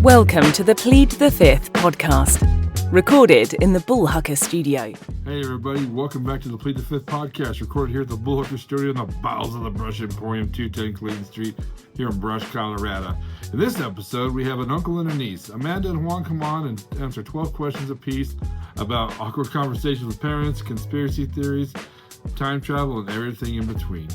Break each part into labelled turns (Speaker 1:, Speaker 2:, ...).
Speaker 1: Welcome to the Plead the Fifth podcast, recorded in the Bullhucker studio.
Speaker 2: Hey everybody, welcome back to the Plead the Fifth podcast, recorded here at the Bullhucker studio in the bowels of the Brush Emporium, 210 Clayton Street, here in Brush, Colorado. In this episode, we have an uncle and a niece. Amanda and Juan come on and answer 12 questions apiece about awkward conversations with parents, conspiracy theories, time travel, and everything in between.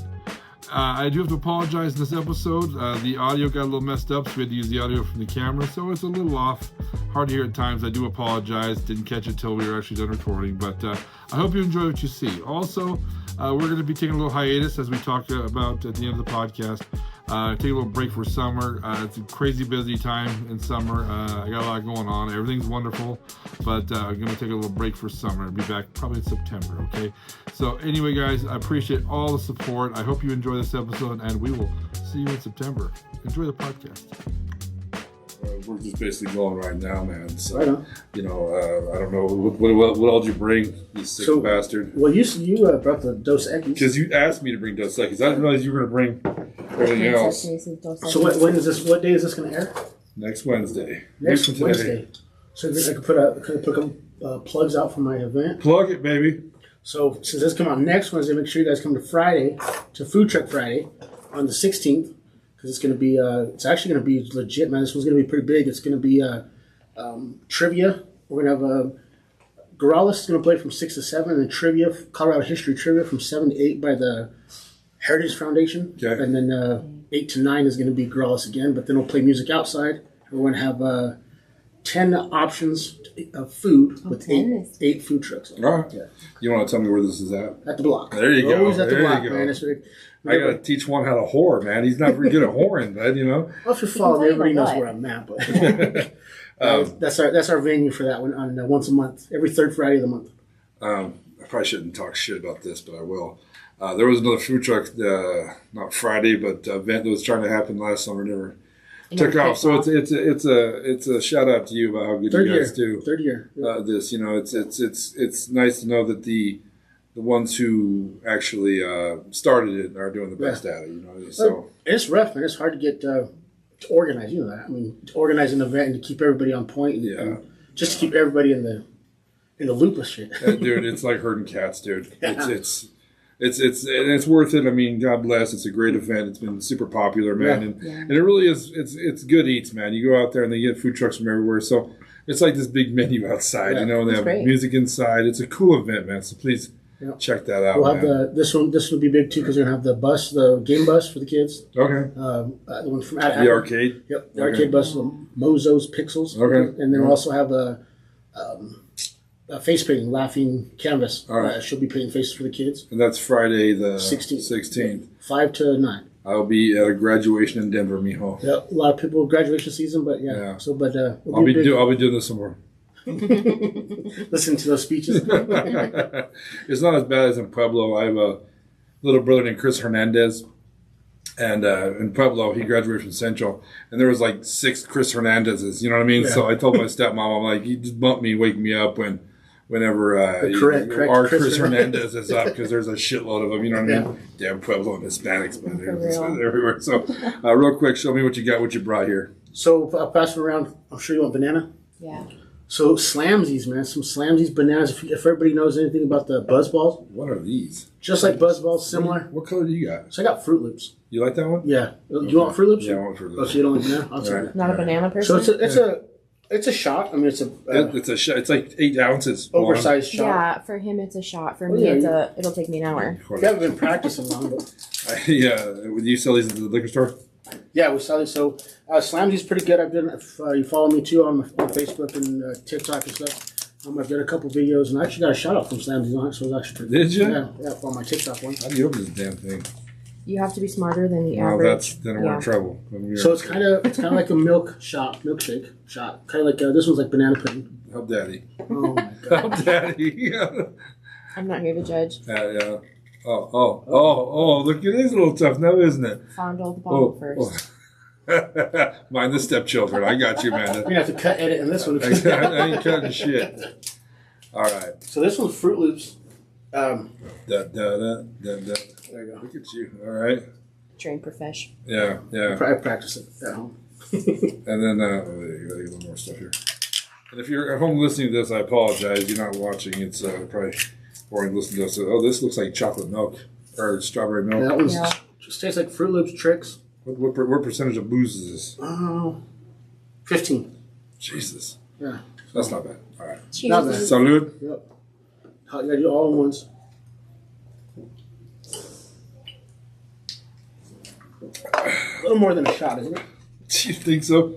Speaker 2: I do have to apologize in this episode. The audio got a little messed up, so we had to use the audio from the camera, so it's a little off. Hard to hear at times. I do apologize. Didn't catch it till we were actually done recording, but I hope you enjoy what you see. Also, we're going to be taking a little hiatus, as we talked about at the end of the podcast. Take a little break for summer. It's a crazy busy time in summer. I got a lot going on. Everything's wonderful, but I'm going to take a little break for summer. I'll be back probably in September, okay? So anyway, guys, I appreciate all the support. I hope you enjoy this episode, and we will see you in September. Enjoy the podcast. We're just basically going right now, man. So,
Speaker 3: right on.
Speaker 2: You know, I don't know. What all did you bring, you sick bastard?
Speaker 3: Well, you brought the Dos Equis.
Speaker 2: Because you asked me to bring Dos Equis. I didn't realize you were going to bring everything else.
Speaker 3: So what day is this going to air?
Speaker 2: Next Wednesday.
Speaker 3: Next Wednesday. So I could put plugs out for my event.
Speaker 2: Plug it, baby.
Speaker 3: So since this come out next Wednesday, make sure you guys come to Friday, to Food Truck Friday, on the 16th. Because it's going to be, it's actually going to be legit, man. This one's going to be pretty big. It's going to be trivia. We're going to have Gorales is going to play from 6 to 7, and then trivia, Colorado history trivia from 7 to 8 by the Heritage Foundation. Okay. And then 8 to 9 is going to be Gorales again, but then we'll play music outside. We're going to have 10 options of food with eight food trucks.
Speaker 2: All right. Yeah. You want to tell me where this is at?
Speaker 3: At the block.
Speaker 2: There you go.
Speaker 3: Always at the block,
Speaker 2: you go.
Speaker 3: Man.
Speaker 2: I got to teach one how to whore, man. He's not very good at whoring, man, you know?
Speaker 3: Well, if you follow me, everybody knows where I'm at. But that's our venue for that one on once a month, every third Friday of the month.
Speaker 2: I probably shouldn't talk shit about this, but I will. There was another food truck, not Friday, but event that was trying to happen last summer, never took off. So it's a shout out to you about how good you guys do.
Speaker 3: Third year.
Speaker 2: This, you know, it's nice to know that the ones who actually started it are doing the best at it, you know. So
Speaker 3: it's rough, man. It's hard to get to organize. You know that. I mean, to organize an event and to keep everybody on point, and just to keep everybody in the loop of shit.
Speaker 2: Dude, it's like herding cats, dude. Yeah. It's worth it. I mean, God bless. It's a great event. It's been super popular, man, and it really is. It's good eats, man. You go out there and they get food trucks from everywhere. So it's like this big menu outside, you know. And they have music inside. It's a cool event, man. So please. Yep. Check that out.
Speaker 3: We'll have this one. This will be big too because we're gonna have the game bus for the kids.
Speaker 2: Okay.
Speaker 3: The one from
Speaker 2: the arcade.
Speaker 3: Yep. The arcade bus, Mozo's Pixels.
Speaker 2: Okay.
Speaker 3: And then we'll also have a face painting, laughing canvas.
Speaker 2: All right.
Speaker 3: She'll be painting faces for the kids.
Speaker 2: And that's Friday the
Speaker 3: 16th. 5 to 9.
Speaker 2: I'll be at a graduation in Denver, mijo.
Speaker 3: Yep. A lot of people graduation season, but yeah. So, but
Speaker 2: I'll be doing this some more.
Speaker 3: Listen to those speeches.
Speaker 2: It's not as bad as in Pueblo. I have a little brother named Chris Hernandez, and in Pueblo he graduated from Central, and there was like 6 Chris Hernandezes. You know what I mean? Yeah. So I told my stepmom, I'm like, you just bump me, wake me up whenever our Chris Hernandez is up, because there's a shitload of them. You know what I mean? Damn Pueblo and Hispanics, but they're everywhere. So real quick, show me what you got, what you brought here.
Speaker 3: So I'll pass it around. I'm sure you want banana.
Speaker 4: Yeah.
Speaker 3: So Slamsies, man. Some Slamsies bananas. If everybody knows anything about the Buzz Balls.
Speaker 2: What are these?
Speaker 3: Just like Buzz Balls, similar.
Speaker 2: What color do you got?
Speaker 3: So I got Fruit Loops.
Speaker 2: You like that one?
Speaker 3: Yeah. Okay. You want Fruit Loops?
Speaker 2: Yeah, I want Fruit Loops.
Speaker 3: Oh, so you don't like banana? I'll take it.
Speaker 4: Not a banana person?
Speaker 3: So it's a shot. I mean, it's
Speaker 2: a shot. It's like 8 ounces.
Speaker 3: Oversized shot.
Speaker 4: Yeah, for him it's a shot. For me, it'll take me an hour.
Speaker 3: We haven't been practicing long, but...
Speaker 2: Would you sell these at the liquor store?
Speaker 3: Yeah, we sell these. So Slamsy's pretty good. I've done. If you follow me too on Facebook and TikTok and stuff, I've done a couple videos, and I actually got a shout out from Slamsy's on it, so it was actually pretty
Speaker 2: good. Did you?
Speaker 3: Yeah, on my TikTok one.
Speaker 2: How do you open this damn thing?
Speaker 4: You have to be smarter than the average.
Speaker 2: Then we're in trouble.
Speaker 3: So it's kind of like a milkshake shot. Kind of like this one's like banana pudding.
Speaker 2: Help Daddy.
Speaker 3: Oh my god.
Speaker 2: Help Daddy.
Speaker 4: I'm not here to judge.
Speaker 2: Yeah. Oh, look, it is a little tough now, isn't it?
Speaker 4: Fondle the bottle first.
Speaker 2: Mind the stepchildren. I got you, man.
Speaker 3: You're going to have to cut edit in this one.
Speaker 2: I ain't cutting shit. All right.
Speaker 3: So this one's Fruit Loops.
Speaker 2: There you go. Look at you. All right.
Speaker 4: Trained profession.
Speaker 2: Yeah.
Speaker 3: I practice it at home.
Speaker 2: And then, there you more stuff here. And if you're at home listening to this, I apologize. You're not watching. It's probably boring to listen to us. Oh, this looks like chocolate milk or strawberry milk.
Speaker 3: That one just tastes like Fruit Loops Tricks.
Speaker 2: What percentage of booze is this?
Speaker 3: 15.
Speaker 2: Jesus.
Speaker 3: Yeah.
Speaker 2: That's not bad. All right.
Speaker 4: Cheers.
Speaker 3: Not bad.
Speaker 2: Salud.
Speaker 3: Yep. You gotta do all in ones. A little more than a shot, isn't it?
Speaker 2: Do you think so?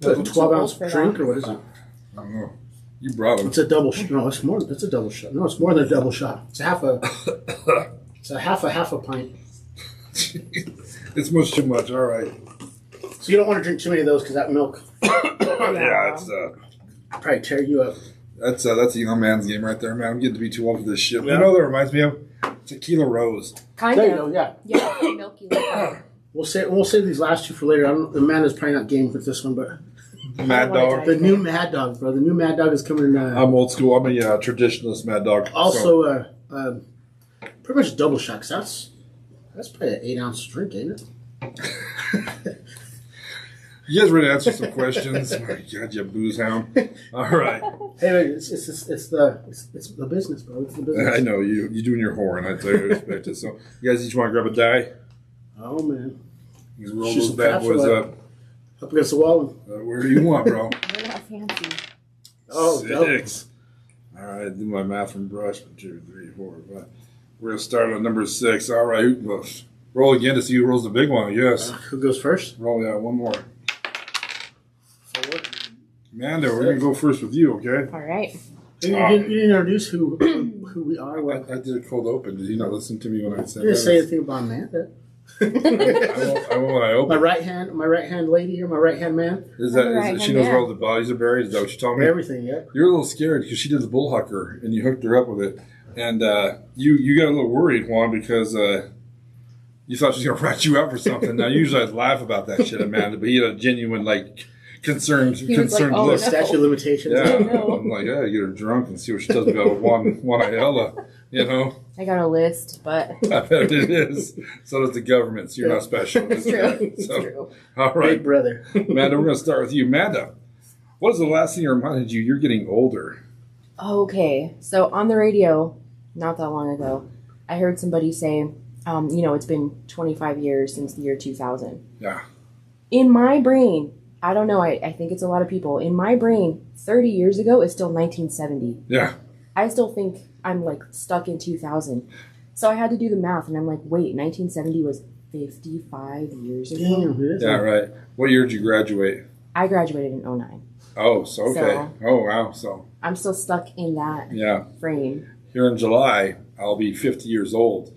Speaker 3: What, a 12-ounce
Speaker 4: for
Speaker 3: drink,
Speaker 4: that.
Speaker 3: or what is it?
Speaker 2: I don't know. You brought them.
Speaker 3: It's a double. No, it's more. It's a double shot. No, it's more than a double shot. It's half a. It's a half a pint.
Speaker 2: It's much too much. All right.
Speaker 3: So you don't want to drink too many of those because that milk
Speaker 2: Yeah, it's
Speaker 3: probably tear you up.
Speaker 2: that's a young man's game right there, man. I'm getting to be too old for this shit. You know what that reminds me of? Tequila Rose.
Speaker 4: Kind
Speaker 3: There
Speaker 4: of.
Speaker 3: you go. Yeah.
Speaker 4: Yeah, milky like that.
Speaker 3: We'll save these last two for later. Amanda's probably not game with this one, but
Speaker 2: Mad
Speaker 4: wanna
Speaker 2: Dog.
Speaker 3: the new Mad Dog, bro. The new Mad Dog is coming in.
Speaker 2: I'm old school. I'm a traditionalist Mad Dog.
Speaker 3: Also, pretty much double shot. 'Cause that's probably an 8-ounce drink, ain't it?
Speaker 2: You guys ready to answer some questions? Oh my God, you booze hound. All right.
Speaker 3: Hey, it's the business, bro. It's the business.
Speaker 2: I know you doing your horn. I totally respect it. So you guys each want to grab a die?
Speaker 3: Oh man,
Speaker 2: You can roll
Speaker 3: Shoot
Speaker 2: those
Speaker 3: some
Speaker 2: bad
Speaker 3: caps
Speaker 2: boys
Speaker 3: for
Speaker 2: up.
Speaker 3: up against the wall.
Speaker 2: Where do you want, bro?
Speaker 4: We're not fancy.
Speaker 3: Oh,
Speaker 2: 6. All right, do my math from brush. 1, 2, 3, 4, 5. We're gonna start on number 6. All right, well, roll again to see who rolls the big one. Yes.
Speaker 3: Who goes first?
Speaker 2: Roll one more.
Speaker 3: 4.
Speaker 2: Amanda, we're gonna go first with you, okay?
Speaker 4: All right.
Speaker 3: You didn't introduce who we are. What?
Speaker 2: I did a cold open. Did you not listen to me when I said
Speaker 3: You didn't
Speaker 2: that?
Speaker 3: say anything about Amanda.
Speaker 2: I won't when I
Speaker 3: My
Speaker 2: open.
Speaker 3: right hand lady here, my right hand man.
Speaker 2: Is
Speaker 4: I'm the right
Speaker 2: she
Speaker 4: hand
Speaker 2: knows
Speaker 4: man.
Speaker 2: where all the bodies are buried? Is that what you told me?
Speaker 3: Everything, yeah.
Speaker 2: You're a little scared because she did the bull hucker and you hooked her up with it, and you got a little worried, Juan, because you thought she was gonna rat you out for something. Now usually I'd laugh about that shit, Amanda, but he had a genuine concerned
Speaker 4: was like, oh,
Speaker 2: look.
Speaker 4: no.
Speaker 3: Statute of limitations.
Speaker 2: Yeah,
Speaker 4: Oh, no.
Speaker 2: I'm like, yeah, get her drunk and see what she does about one Ayala. You know,
Speaker 4: I got a list, but
Speaker 2: I bet it is. So does the government. So you're not special.
Speaker 4: it's true. It's
Speaker 2: So,
Speaker 4: true.
Speaker 2: all right,
Speaker 3: Big brother.
Speaker 2: Amanda, we're gonna start with you, Amanda. What is the last thing that reminded you you're getting older?
Speaker 4: Okay, so on the radio, not that long ago, I heard somebody say, it's been 25 years since the year 2000.
Speaker 2: Yeah.
Speaker 4: In my brain, I don't know, I think it's a lot of people. In my brain, 30 years ago is still 1970.
Speaker 2: Yeah.
Speaker 4: I still think I'm stuck in 2000. So I had to do the math, and I'm like, wait, 1970 was 55 years ago?
Speaker 3: Damn, it is.
Speaker 2: Yeah, right. What year did you graduate?
Speaker 4: I graduated in 09.
Speaker 2: Oh, so okay.
Speaker 4: So-
Speaker 2: Oh, wow. So,
Speaker 4: I'm still stuck in that
Speaker 2: yeah.
Speaker 4: frame.
Speaker 2: Here in July, I'll be 50 years old.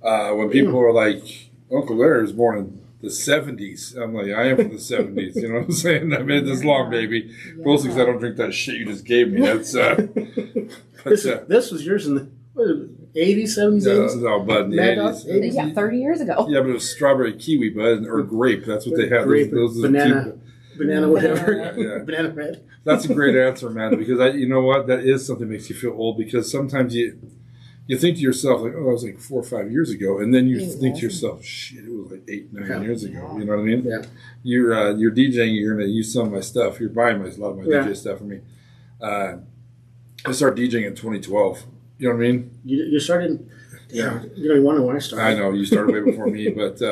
Speaker 2: When people are like, Uncle Larry was born in the 70s. I'm like, I am from the 70s. You know what I'm saying? I made it this long, baby. Mostly because I don't drink that shit you just gave me. That's,
Speaker 3: This was yours in the 80s, 70s, 80s?
Speaker 2: no, bud, in the
Speaker 3: Mad Dog?
Speaker 2: 80s.
Speaker 4: Yeah, 30 years ago.
Speaker 2: Yeah, but it was strawberry kiwi, bud, or grape. That's what they have.
Speaker 3: Grape,
Speaker 2: Those are the
Speaker 3: banana,
Speaker 2: two.
Speaker 3: banana, whatever.
Speaker 2: Yeah.
Speaker 3: Banana bread.
Speaker 2: That's a great answer, man. Because you know what? That is something that makes you feel old. Because sometimes you think to yourself like, oh, that was like 4 or 5 years ago, and then you think to yourself, shit, it was like 8, 9 years ago. You know what I mean?
Speaker 3: Yeah.
Speaker 2: You're DJing. You're gonna use some of my stuff. You're buying a lot of my
Speaker 3: Yeah.
Speaker 2: DJ stuff for me. I started DJing in 2012. You know what I mean?
Speaker 3: You started.
Speaker 2: Yeah.
Speaker 3: You don't even wonder when I started.
Speaker 2: I know you started way before me, but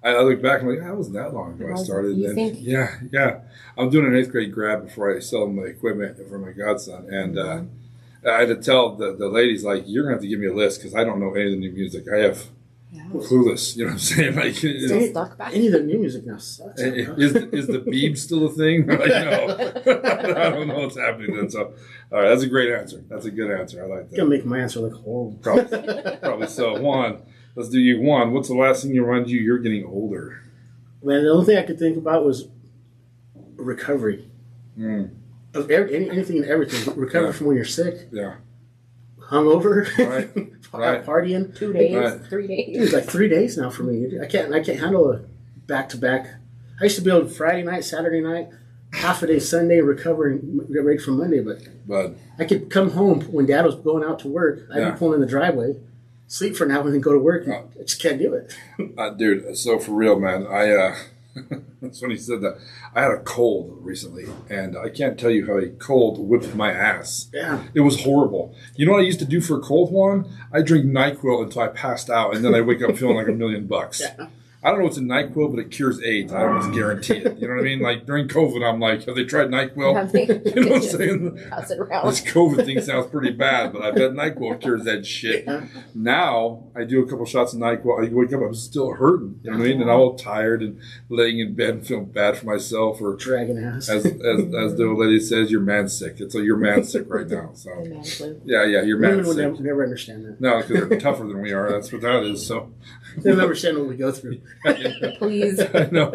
Speaker 2: I look back and I'm like, that wasn't that long ago I started.
Speaker 4: You
Speaker 2: And
Speaker 4: think?
Speaker 2: yeah. I'm doing an 8th grade grad before I sell my equipment for my godson, and I had to tell the ladies, like, you're gonna have to give me a list because I don't know any of the new music. I have
Speaker 4: Yeah.
Speaker 2: clueless. You know what I'm saying? Like,
Speaker 4: Still stuck back.
Speaker 3: Any of the new music now sucks.
Speaker 2: is the beeb still a thing? Like, no, I don't know what's happening then. So, all right, that's a great answer. That's a good answer. I like
Speaker 3: It's gonna
Speaker 2: that.
Speaker 3: make my answer look horrible.
Speaker 2: Probably so. Juan, let's do you. Juan, what's the last thing you remind you you're getting older?
Speaker 3: Man, the only thing I could think about was recovery.
Speaker 2: Mm,
Speaker 3: Of anything and everything. Recovery
Speaker 2: Yeah.
Speaker 3: from when you're sick,
Speaker 2: yeah.
Speaker 3: hungover,
Speaker 2: Right. Right.
Speaker 3: partying.
Speaker 4: 2 days,
Speaker 2: Right.
Speaker 4: 3 days.
Speaker 3: It's like 3 days now for me. I can't handle a back to back. I used to be able to Friday night, Saturday night, half a day Sunday, recover and get ready for Monday. But I could come home when Dad was going out to work. I'd
Speaker 2: Yeah.
Speaker 3: be pulling in the driveway, sleep for an hour, and then go to work. I just can't do it.
Speaker 2: Dude, so for real, man, That's when he said that. I had a cold recently, and I can't tell you how a cold whipped my ass.
Speaker 3: Yeah.
Speaker 2: It was horrible. You know what I used to do for a cold, Juan? I drink NyQuil until I passed out, and then I wake up feeling like $1 million.
Speaker 3: Yeah.
Speaker 2: I don't know what's in NyQuil, but it cures AIDS. I almost guarantee it. You know what I mean? Like during COVID, I'm like, have they tried NyQuil? You know what I'm saying?
Speaker 4: Pass it around.
Speaker 2: This COVID thing sounds pretty bad, but I bet NyQuil cures that shit.
Speaker 3: Yeah.
Speaker 2: Now, I do a couple shots of NyQuil. I wake up, I'm still hurting. You know what I mean? And I'm all tired and laying in bed and feeling bad for myself. Or
Speaker 3: Dragging ass.
Speaker 2: as the old lady says, you're man sick. It's like you're man sick right now. So
Speaker 4: The man flu.
Speaker 2: yeah, you're man
Speaker 3: Women would
Speaker 2: sick.
Speaker 3: never understand that.
Speaker 2: No, because they're tougher than we are. That's what that is. So
Speaker 3: They don't understand what we go through.
Speaker 4: Please.
Speaker 2: I know.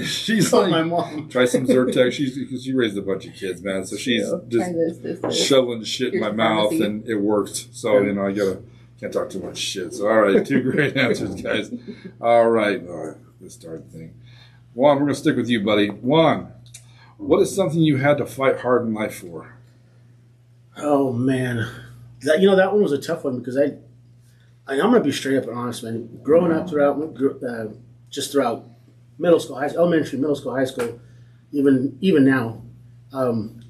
Speaker 2: She's
Speaker 3: Oh,
Speaker 2: like,
Speaker 3: my mom.
Speaker 2: try some Zyrtec. She raised a bunch of kids, man. So she's
Speaker 4: Try
Speaker 2: just
Speaker 4: this.
Speaker 2: shoveling shit in my
Speaker 4: Here's
Speaker 2: mouth,
Speaker 4: pharmacy.
Speaker 2: and it worked. So I can't talk too much shit. So all right, 2 great answers, guys. All right, this start thing. Juan, we're gonna stick with you, buddy. Juan, what is something you had to fight hard in life for?
Speaker 3: Oh man, that one was a tough one because I'm gonna be straight up and honest, man. Growing up throughout middle school, elementary, middle school, high school, even now, and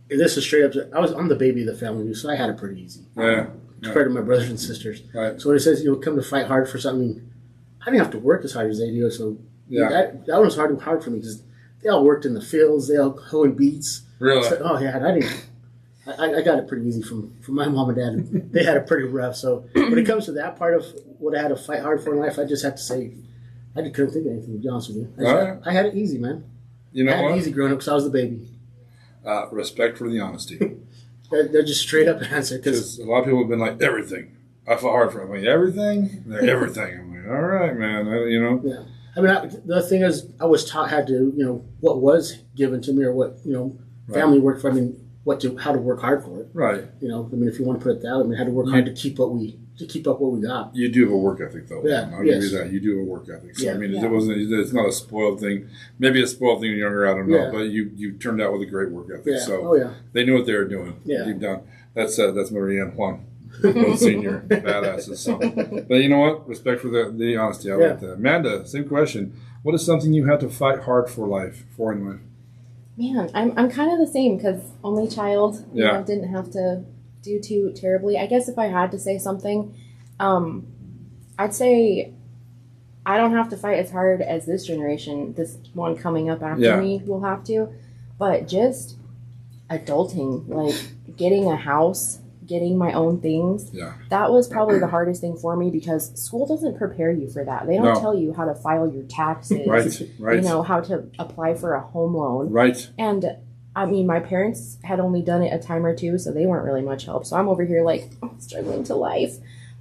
Speaker 3: this is straight up. I'm the baby of the family, so I had it pretty easy
Speaker 2: Yeah.
Speaker 3: compared to my brothers and sisters.
Speaker 2: Right.
Speaker 3: So when it says come to fight hard for something, I didn't have to work as hard as they do. So
Speaker 2: Yeah.
Speaker 3: that one was hard for me because they all worked in the fields, they all hoeing beets.
Speaker 2: Really?
Speaker 3: So, oh yeah, I didn't. I got it pretty easy from my mom and dad. They had it pretty rough. So when it comes to that part of what I had to fight hard for in life, I just have to say I couldn't think of anything, to be honest with you. I had it easy, man.
Speaker 2: You know
Speaker 3: I had
Speaker 2: what?
Speaker 3: it easy growing up because I was the baby.
Speaker 2: Respect for the honesty.
Speaker 3: They're just straight up answer because
Speaker 2: Because a lot of people have been like, everything. I fought hard for it. I'm like, everything? They're everything. I'm like, all right, man.
Speaker 3: yeah. I mean, the thing is, I was taught what was given to me or what family worked for. I mean, how to work hard for it.
Speaker 2: Right.
Speaker 3: I mean, if you want to put it that way, I mean, how to work hard to keep up what we got.
Speaker 2: You do have a work ethic, though.
Speaker 3: Yeah,
Speaker 2: I'll give you that. You do have a work ethic. So,
Speaker 3: Yeah.
Speaker 2: I mean,
Speaker 4: Yeah.
Speaker 2: it's not a spoiled thing. Maybe a spoiled thing when you're younger, I don't know.
Speaker 3: Yeah.
Speaker 2: But you turned out with a great work ethic.
Speaker 3: Yeah.
Speaker 2: So
Speaker 3: Oh yeah.
Speaker 2: they knew what they were doing.
Speaker 3: Yeah.
Speaker 2: Deep down. That's Maria and Juan. Both senior badasses. So. But you know what? Respect for the honesty. I like that. Amanda, same question. What is something you had to fight hard for in life?
Speaker 4: Man, I'm kind of the same because only child.
Speaker 2: Yeah.
Speaker 4: Didn't have to do too terribly. I guess if I had to say something, I'd say I don't have to fight as hard as this generation, this one coming up after me will have to, but just adulting, like getting a house, getting my own things.
Speaker 2: Yeah.
Speaker 4: That was probably the hardest thing for me because school doesn't prepare you for that. They don't tell you how to file your taxes.
Speaker 2: Right.
Speaker 4: How to apply for a home loan.
Speaker 2: Right.
Speaker 4: And I mean, my parents had only done it a time or two, so they weren't really much help. So I'm over here like struggling to life.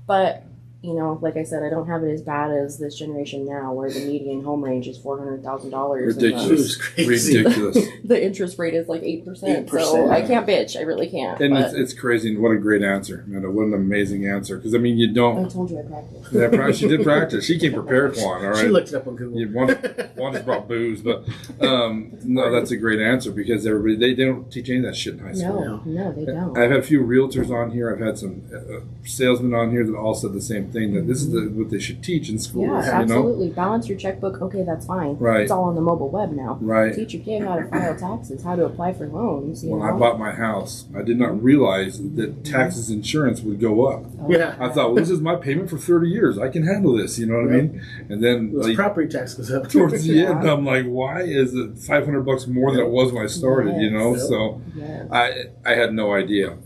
Speaker 4: But, like I said, I don't have it as bad as this generation now where the median home range is $400,000.
Speaker 2: Ridiculous. Ridiculous.
Speaker 4: The interest rate is like 8%.
Speaker 3: 8%.
Speaker 4: So I can't bitch. I really can't.
Speaker 2: And
Speaker 4: but
Speaker 2: it's crazy. And what a great answer, man. What an amazing answer. Because, I mean, you
Speaker 4: I
Speaker 2: don't.
Speaker 4: told you I practiced.
Speaker 2: Yeah, she did practice. She came prepared for one, all right?
Speaker 3: She looked it up on Google.
Speaker 2: One just brought booze. But, no, that's a great answer because they don't teach any of that shit in high school.
Speaker 4: No, they don't.
Speaker 2: I've had a few realtors on here. I've had some salesmen on here that all said the same thing, that this is what they should teach in schools.
Speaker 4: Yeah, absolutely. Balance your checkbook. Okay, that's fine.
Speaker 2: Right.
Speaker 4: It's all on the mobile web now.
Speaker 2: Right.
Speaker 4: Teach your kid how to file taxes, how to apply for loans.
Speaker 2: When I bought my house, I did not realize that taxes insurance would go up.
Speaker 3: Yeah.
Speaker 2: I thought, well, this is my payment for 30 years. I can handle this. You know what I mean? And then
Speaker 3: Those property tax goes up.
Speaker 2: towards the end, I'm like, why is it $500 more than it was when I started?
Speaker 4: Yes.
Speaker 2: So
Speaker 4: Yes.
Speaker 2: I had no idea.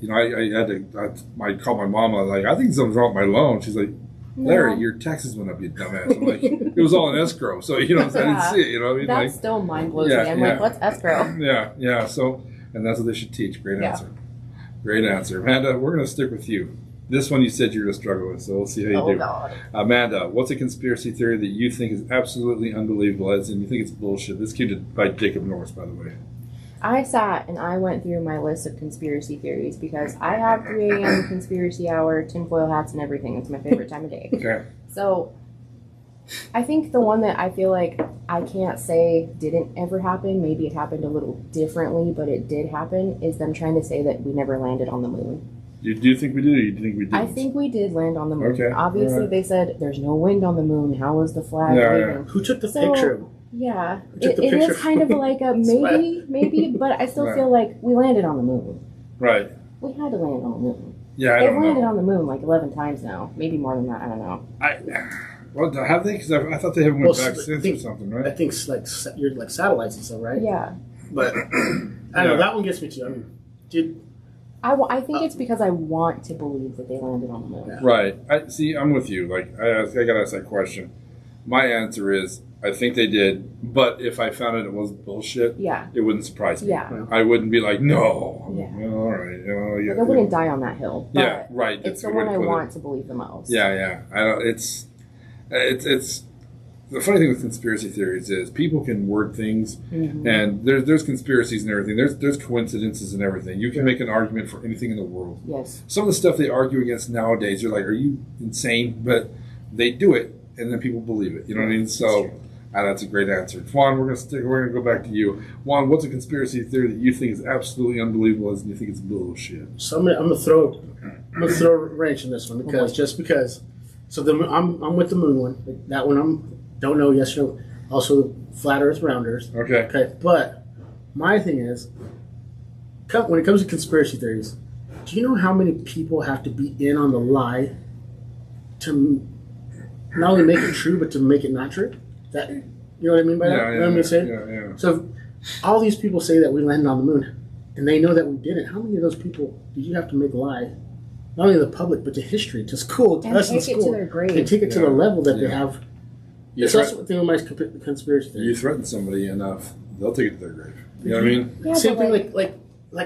Speaker 2: I called my mom. I was like, I think something's wrong with my loan. She's like, Larry,
Speaker 4: No.
Speaker 2: your taxes went up, you dumbass. I'm like, it was all in escrow, so I didn't see it. You know what I mean?
Speaker 4: That still mind blows
Speaker 2: Yeah,
Speaker 4: me. I'm
Speaker 2: yeah.
Speaker 4: like, what's escrow?
Speaker 2: Yeah. So, and that's what they should teach. Great
Speaker 4: Yeah.
Speaker 2: answer. Great answer, Amanda. We're gonna stick with you. This one you said you're gonna struggle with, so we'll see how you
Speaker 4: Oh,
Speaker 2: do.
Speaker 4: God.
Speaker 2: Amanda, what's a conspiracy theory that you think is absolutely unbelievable, and you think it's bullshit? This came by Jacob Norris, by the way.
Speaker 4: I sat and I went through my list of conspiracy theories because I have 3 a.m. conspiracy hour, tinfoil hats, and everything. It's my favorite time of day.
Speaker 2: Okay.
Speaker 4: So I think the one that I feel like I can't say didn't ever happen, maybe it happened a little differently, but it did happen, is them trying to say that we never landed on the moon.
Speaker 2: Do you think we did, or you think we didn't?
Speaker 4: I think we did land on the moon.
Speaker 2: Okay.
Speaker 4: Obviously, they said there's no wind on the moon. How was the flag waving?
Speaker 3: Who took the picture?
Speaker 4: Yeah,
Speaker 3: Took the
Speaker 4: it
Speaker 3: picture
Speaker 4: is kind of like a maybe, but I still feel like we landed on the moon.
Speaker 2: Right.
Speaker 4: We had to land on the moon.
Speaker 2: Yeah,
Speaker 4: They've landed on the moon like 11 times now. Maybe more than that. I don't know.
Speaker 2: Well, have they? Because I thought they haven't went back since or something, right?
Speaker 3: I think you're like satellites and stuff, right?
Speaker 4: Yeah.
Speaker 3: But I don't know. That one gets me too. I mean, dude.
Speaker 4: I think it's because I want to believe that they landed on the moon.
Speaker 2: Yeah. Right. I'm with you. Like, I got to ask that question. My answer is, I think they did, but if I found it was bullshit, it wouldn't surprise me.
Speaker 4: Yeah.
Speaker 2: I wouldn't be like, no.
Speaker 4: Yeah.
Speaker 2: All right.
Speaker 4: I wouldn't die on that hill. But
Speaker 2: yeah, right.
Speaker 4: It's the one I want to believe the most.
Speaker 2: Yeah. I don't. It's the funny thing with conspiracy theories is people can word things, and there's conspiracies and everything. There's coincidences and everything. You can make an argument for anything in the world.
Speaker 4: Yes.
Speaker 2: Some of the stuff they argue against nowadays, you're like, are you insane? But they do it, and then people believe it. You know what I mean? So that's a great answer. Juan, we're gonna go back to you. Juan, what's a conspiracy theory that you think is absolutely unbelievable and you think it's bullshit?
Speaker 3: So I'm gonna throw a wrench in this one because So I'm with the moon one. That one don't know, yes or no. Also, flat Earth, round Earth. Okay. But my thing is, when it comes to conspiracy theories, do you know how many people have to be in on the lie to not only make it true, but to make it not true? That, you know what I mean by that? You know what I'm saying?
Speaker 2: Yeah.
Speaker 3: So all these people say that we landed on the moon, and they know that we didn't. How many of those people did you have to make a lie? Not only to the public, but to history, to school, to us in school.
Speaker 4: And take it to their grave.
Speaker 3: And take it to the level that they have.
Speaker 2: You
Speaker 3: That's the thing with my conspiracy theory.
Speaker 2: You threaten somebody enough, they'll take it to their grave. You know what I mean?
Speaker 4: Yeah,
Speaker 3: Same thing like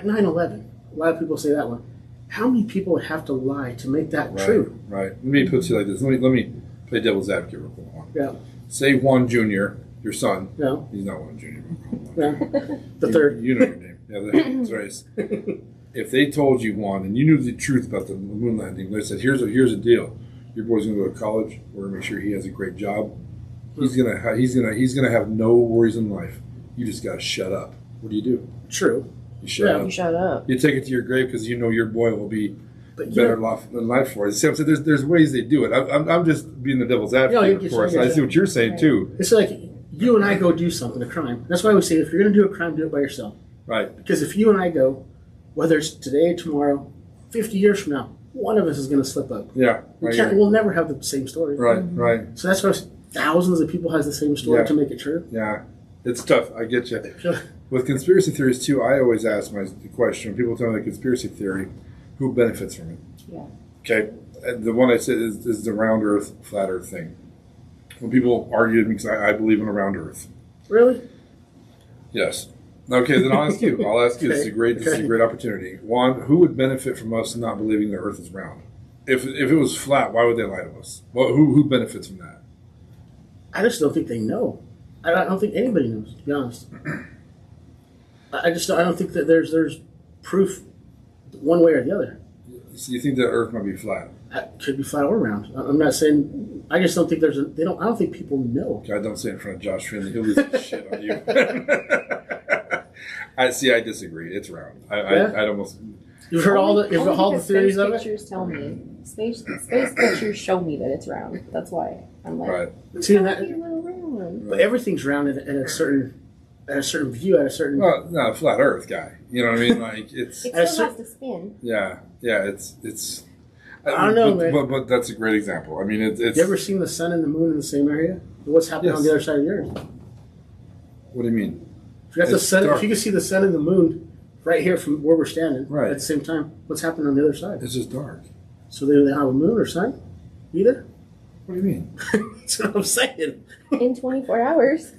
Speaker 3: 9/11. A lot of people say that one. How many people would have to lie to make that true?
Speaker 2: Right. Let me put it like this. Let me play devil's advocate real quick.
Speaker 3: Yeah.
Speaker 2: Say Juan Jr., your son.
Speaker 3: Yeah.
Speaker 2: He's not Juan Jr.
Speaker 3: Yeah. The third.
Speaker 2: You know your name. Yeah, that's right. If they told you, Juan, and you knew the truth about the moon landing, they said, here's a deal. Your boy's gonna go to college. We're gonna make sure he has a great job. He's gonna have no worries in life. You just gotta shut up. What do you do?
Speaker 3: True.
Speaker 2: You shut up.
Speaker 4: You shut up.
Speaker 2: You take it to your grave because you know your boy will be better off than life for it. See, so there's ways they do it. I'm just being the devil's advocate, of course. I see what you're saying too.
Speaker 3: It's like you and I go do something, a crime. That's why we say if you're gonna do a crime, do it by yourself.
Speaker 2: Right.
Speaker 3: Because if you and I go, whether it's today, tomorrow, 50 years from now, one of us is going to slip up.
Speaker 2: Yeah.
Speaker 3: We'll never have the same story.
Speaker 2: Right.
Speaker 3: So that's why thousands of people have the same story to make it true.
Speaker 2: Yeah. It's tough. I get you. With conspiracy theories, too, I always ask the question, when people tell me the conspiracy theory, who benefits from it?
Speaker 4: Yeah.
Speaker 2: Okay. And the one I said is the round earth, flat earth thing. When people argue with me because I believe in a round earth.
Speaker 3: Really?
Speaker 2: Yes. Okay, then I'll ask you. This is a great opportunity. Juan, who would benefit from us not believing the Earth is round? If it was flat, why would they lie to us? Well, who benefits from that?
Speaker 3: I just don't think they know. I don't think anybody knows, to be honest. I don't think that there's proof one way or the other.
Speaker 2: So you think the Earth might be flat?
Speaker 3: It could be flat or round. I'm not saying. I just don't think I don't think people know.
Speaker 2: God, don't say it in front of Josh Finley. He'll lose his shit on you. I disagree. It's round. I'd almost.
Speaker 3: You've heard all the theories of it.
Speaker 4: Space pictures tell me. Space pictures show me that it's round. That's why I'm like,
Speaker 2: right.
Speaker 3: See,
Speaker 4: a little round.
Speaker 3: But everything's round at a certain view, at a certain.
Speaker 2: Well, not a flat Earth guy. You know what I mean? Like
Speaker 4: it still has to spin.
Speaker 2: Yeah. It's.
Speaker 3: I don't know, man.
Speaker 2: But that's a great example. I mean, it's.
Speaker 3: You ever seen the sun and the moon in the same area? What's happening on the other side of the Earth?
Speaker 2: What do you mean?
Speaker 3: If you got the sun, if you can see the sun and the moon right here from where we're standing,
Speaker 2: right
Speaker 3: at the same time, what's happening on the other side?
Speaker 2: It's just dark.
Speaker 3: So they don't have a moon or sun, either.
Speaker 2: What do you mean?
Speaker 3: That's what I'm saying.
Speaker 4: In 24 hours.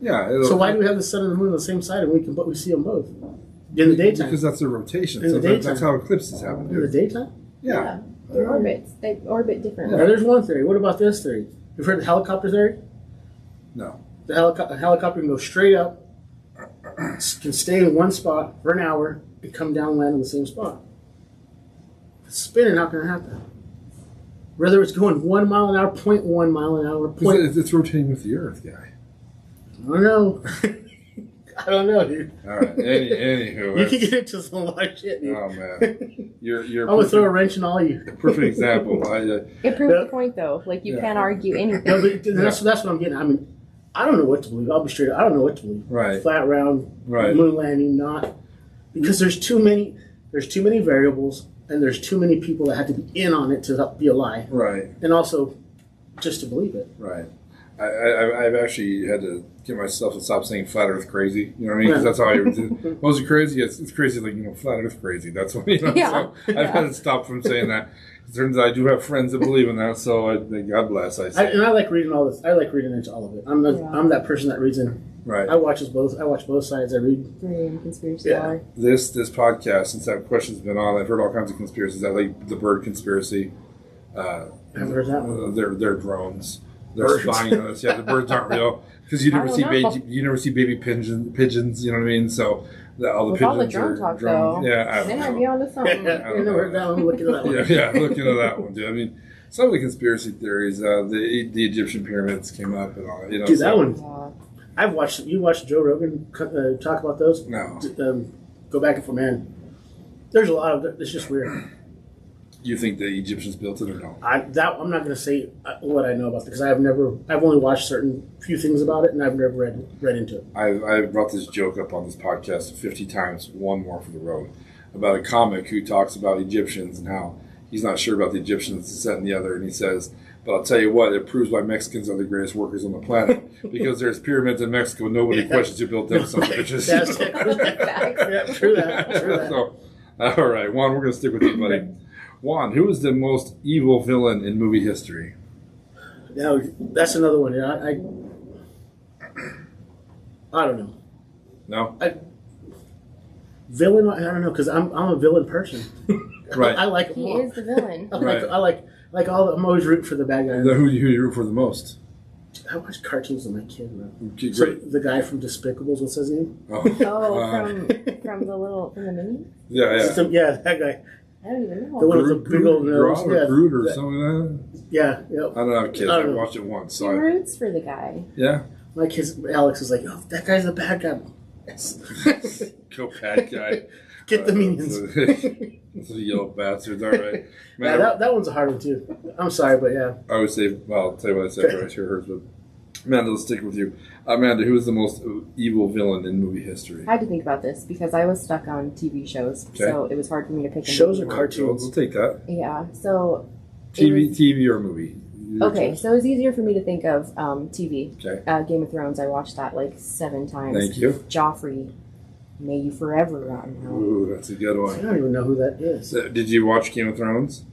Speaker 2: Yeah.
Speaker 3: So why do we have the sun and the moon on the same side, and we see them both in the daytime?
Speaker 2: Because that's their rotation.
Speaker 3: In the daytime.
Speaker 2: That's how eclipses happen.
Speaker 3: In the daytime?
Speaker 2: Yeah.
Speaker 4: They orbit differently.
Speaker 3: Now, there's one theory. What about this theory? You've heard the helicopter theory?
Speaker 2: No.
Speaker 3: The helicopter can go straight up, can stay in one spot for an hour, and come down and land in the same spot. If it's spinning, how can it happen? Whether it's going 1 mile an hour, 0.1 mile an hour,
Speaker 2: It's rotating with the Earth, guy.
Speaker 3: I don't know. I don't know, dude.
Speaker 2: All right. Anywho,
Speaker 3: You can get into some lot of shit, dude.
Speaker 2: oh man, you're.
Speaker 3: I'm gonna throw a wrench in all you.
Speaker 2: Perfect example.
Speaker 4: It proves the point, though. Like, you can't argue anything.
Speaker 3: No, but that's what I'm getting. I mean, I don't know what to believe. I'll be straight up. I don't know what to believe.
Speaker 2: Right.
Speaker 3: Flat round,
Speaker 2: Right.
Speaker 3: moon landing, not because there's too many variables, and there's too many people that have to be in on it to be a lie,
Speaker 2: Right.
Speaker 3: and also just to believe it.
Speaker 2: Right. I've actually had to get myself to stop saying flat Earth crazy. You know what I mean? Because that's how I do. Was it crazy? It's crazy. Like, flat Earth crazy. That's what
Speaker 4: Yeah.
Speaker 2: So I've had to stop from saying that. It turns out I do have friends that believe in that. So God bless. I say.
Speaker 3: And I like reading all this. I like reading into all of it. I'm that person that reads in.
Speaker 2: Right.
Speaker 3: I watch both sides. I read.
Speaker 4: Very conspiracy hour.
Speaker 2: This podcast, since that question's been on, I've heard all kinds of conspiracies. I like the bird conspiracy.
Speaker 3: I haven't heard that one.
Speaker 2: They're drones. They're spying on us. Yeah, the birds aren't real because you never see baby pigeons. You know what I mean? So all the
Speaker 4: With
Speaker 2: pigeons
Speaker 4: all the drone
Speaker 2: are
Speaker 4: talk,
Speaker 2: drones.
Speaker 4: though,
Speaker 2: Yeah, I
Speaker 4: they
Speaker 2: don't
Speaker 4: might
Speaker 2: know.
Speaker 4: be onto something.
Speaker 3: Yeah, I never heard that one. Look into that one.
Speaker 2: Yeah, look into that one, dude. I mean, some of the conspiracy theories, the Egyptian pyramids came up and all.
Speaker 3: Dude, that one.
Speaker 4: Yeah.
Speaker 3: You watched Joe Rogan talk about those?
Speaker 2: No.
Speaker 3: Go back and forth, man. There's a lot of it's just weird.
Speaker 2: You think the Egyptians built it or no?
Speaker 3: I'm not going to say what I know about it because I've only watched certain few things about it and I've never read into it.
Speaker 2: I've brought this joke up on this podcast 50 times, one more for the road, about a comic who talks about Egyptians and how he's not sure about the Egyptians, this, that, and the other, and he says, but I'll tell you what, it proves why Mexicans are the greatest workers on the planet because there's pyramids in Mexico, nobody questions who built them, some bitches.
Speaker 3: That's yeah, true that.
Speaker 2: So, all right, Juan, we're going to stick with you, buddy. Juan, who is the most evil villain in movie history?
Speaker 3: Now, that's another one. Yeah, I don't know.
Speaker 2: No?
Speaker 3: Villain? I don't know because I'm a villain person.
Speaker 2: Right.
Speaker 3: I like
Speaker 4: He is the villain.
Speaker 3: I like all. I'm always rooting for the bad guy.
Speaker 2: Who do you root for the most?
Speaker 3: I watch cartoons with my kid, man.
Speaker 2: Okay,
Speaker 3: So
Speaker 2: great.
Speaker 3: the guy from Despicables, what's his name?
Speaker 4: Oh, from the mini?
Speaker 2: Yeah.
Speaker 3: Yeah, that guy.
Speaker 4: I don't even know.
Speaker 3: The one with the big old nose.
Speaker 2: Groot or something like that.
Speaker 3: Yeah, yep.
Speaker 2: I don't have kids.
Speaker 3: I
Speaker 2: I
Speaker 3: don't know.
Speaker 2: watched it once.
Speaker 4: He
Speaker 2: So
Speaker 4: roots for the guy.
Speaker 2: yeah.
Speaker 3: My kid, Alex, is like, oh, that guy's the bad guy. Yes.
Speaker 2: Go bad guy.
Speaker 3: Get the minions.
Speaker 2: Those yellow bastards. All right. Man,
Speaker 3: Yeah, that one's a hard one too. I'm sorry, but yeah.
Speaker 2: I would say, well, I'll tell you what I said
Speaker 3: Okay.
Speaker 2: right. I heard hers, but Amanda, let's stick with you. Amanda, who is the most evil villain in movie history?
Speaker 4: I had to think about this because I was stuck on TV shows,
Speaker 2: Okay.
Speaker 4: so it was hard for me to pick a
Speaker 3: Shows
Speaker 4: movie.
Speaker 3: or cartoons?
Speaker 2: We'll take that.
Speaker 4: Yeah, so
Speaker 2: TV or movie?
Speaker 4: okay, so it's easier for me to think of TV.
Speaker 2: Okay.
Speaker 4: Game of Thrones, I watched that like 7 times.
Speaker 2: Thank you.
Speaker 4: Joffrey, may you forever rot in hell.
Speaker 2: Ooh, that's a good
Speaker 3: I
Speaker 2: one.
Speaker 3: don't even know who that is.
Speaker 2: Did you watch Game of Thrones?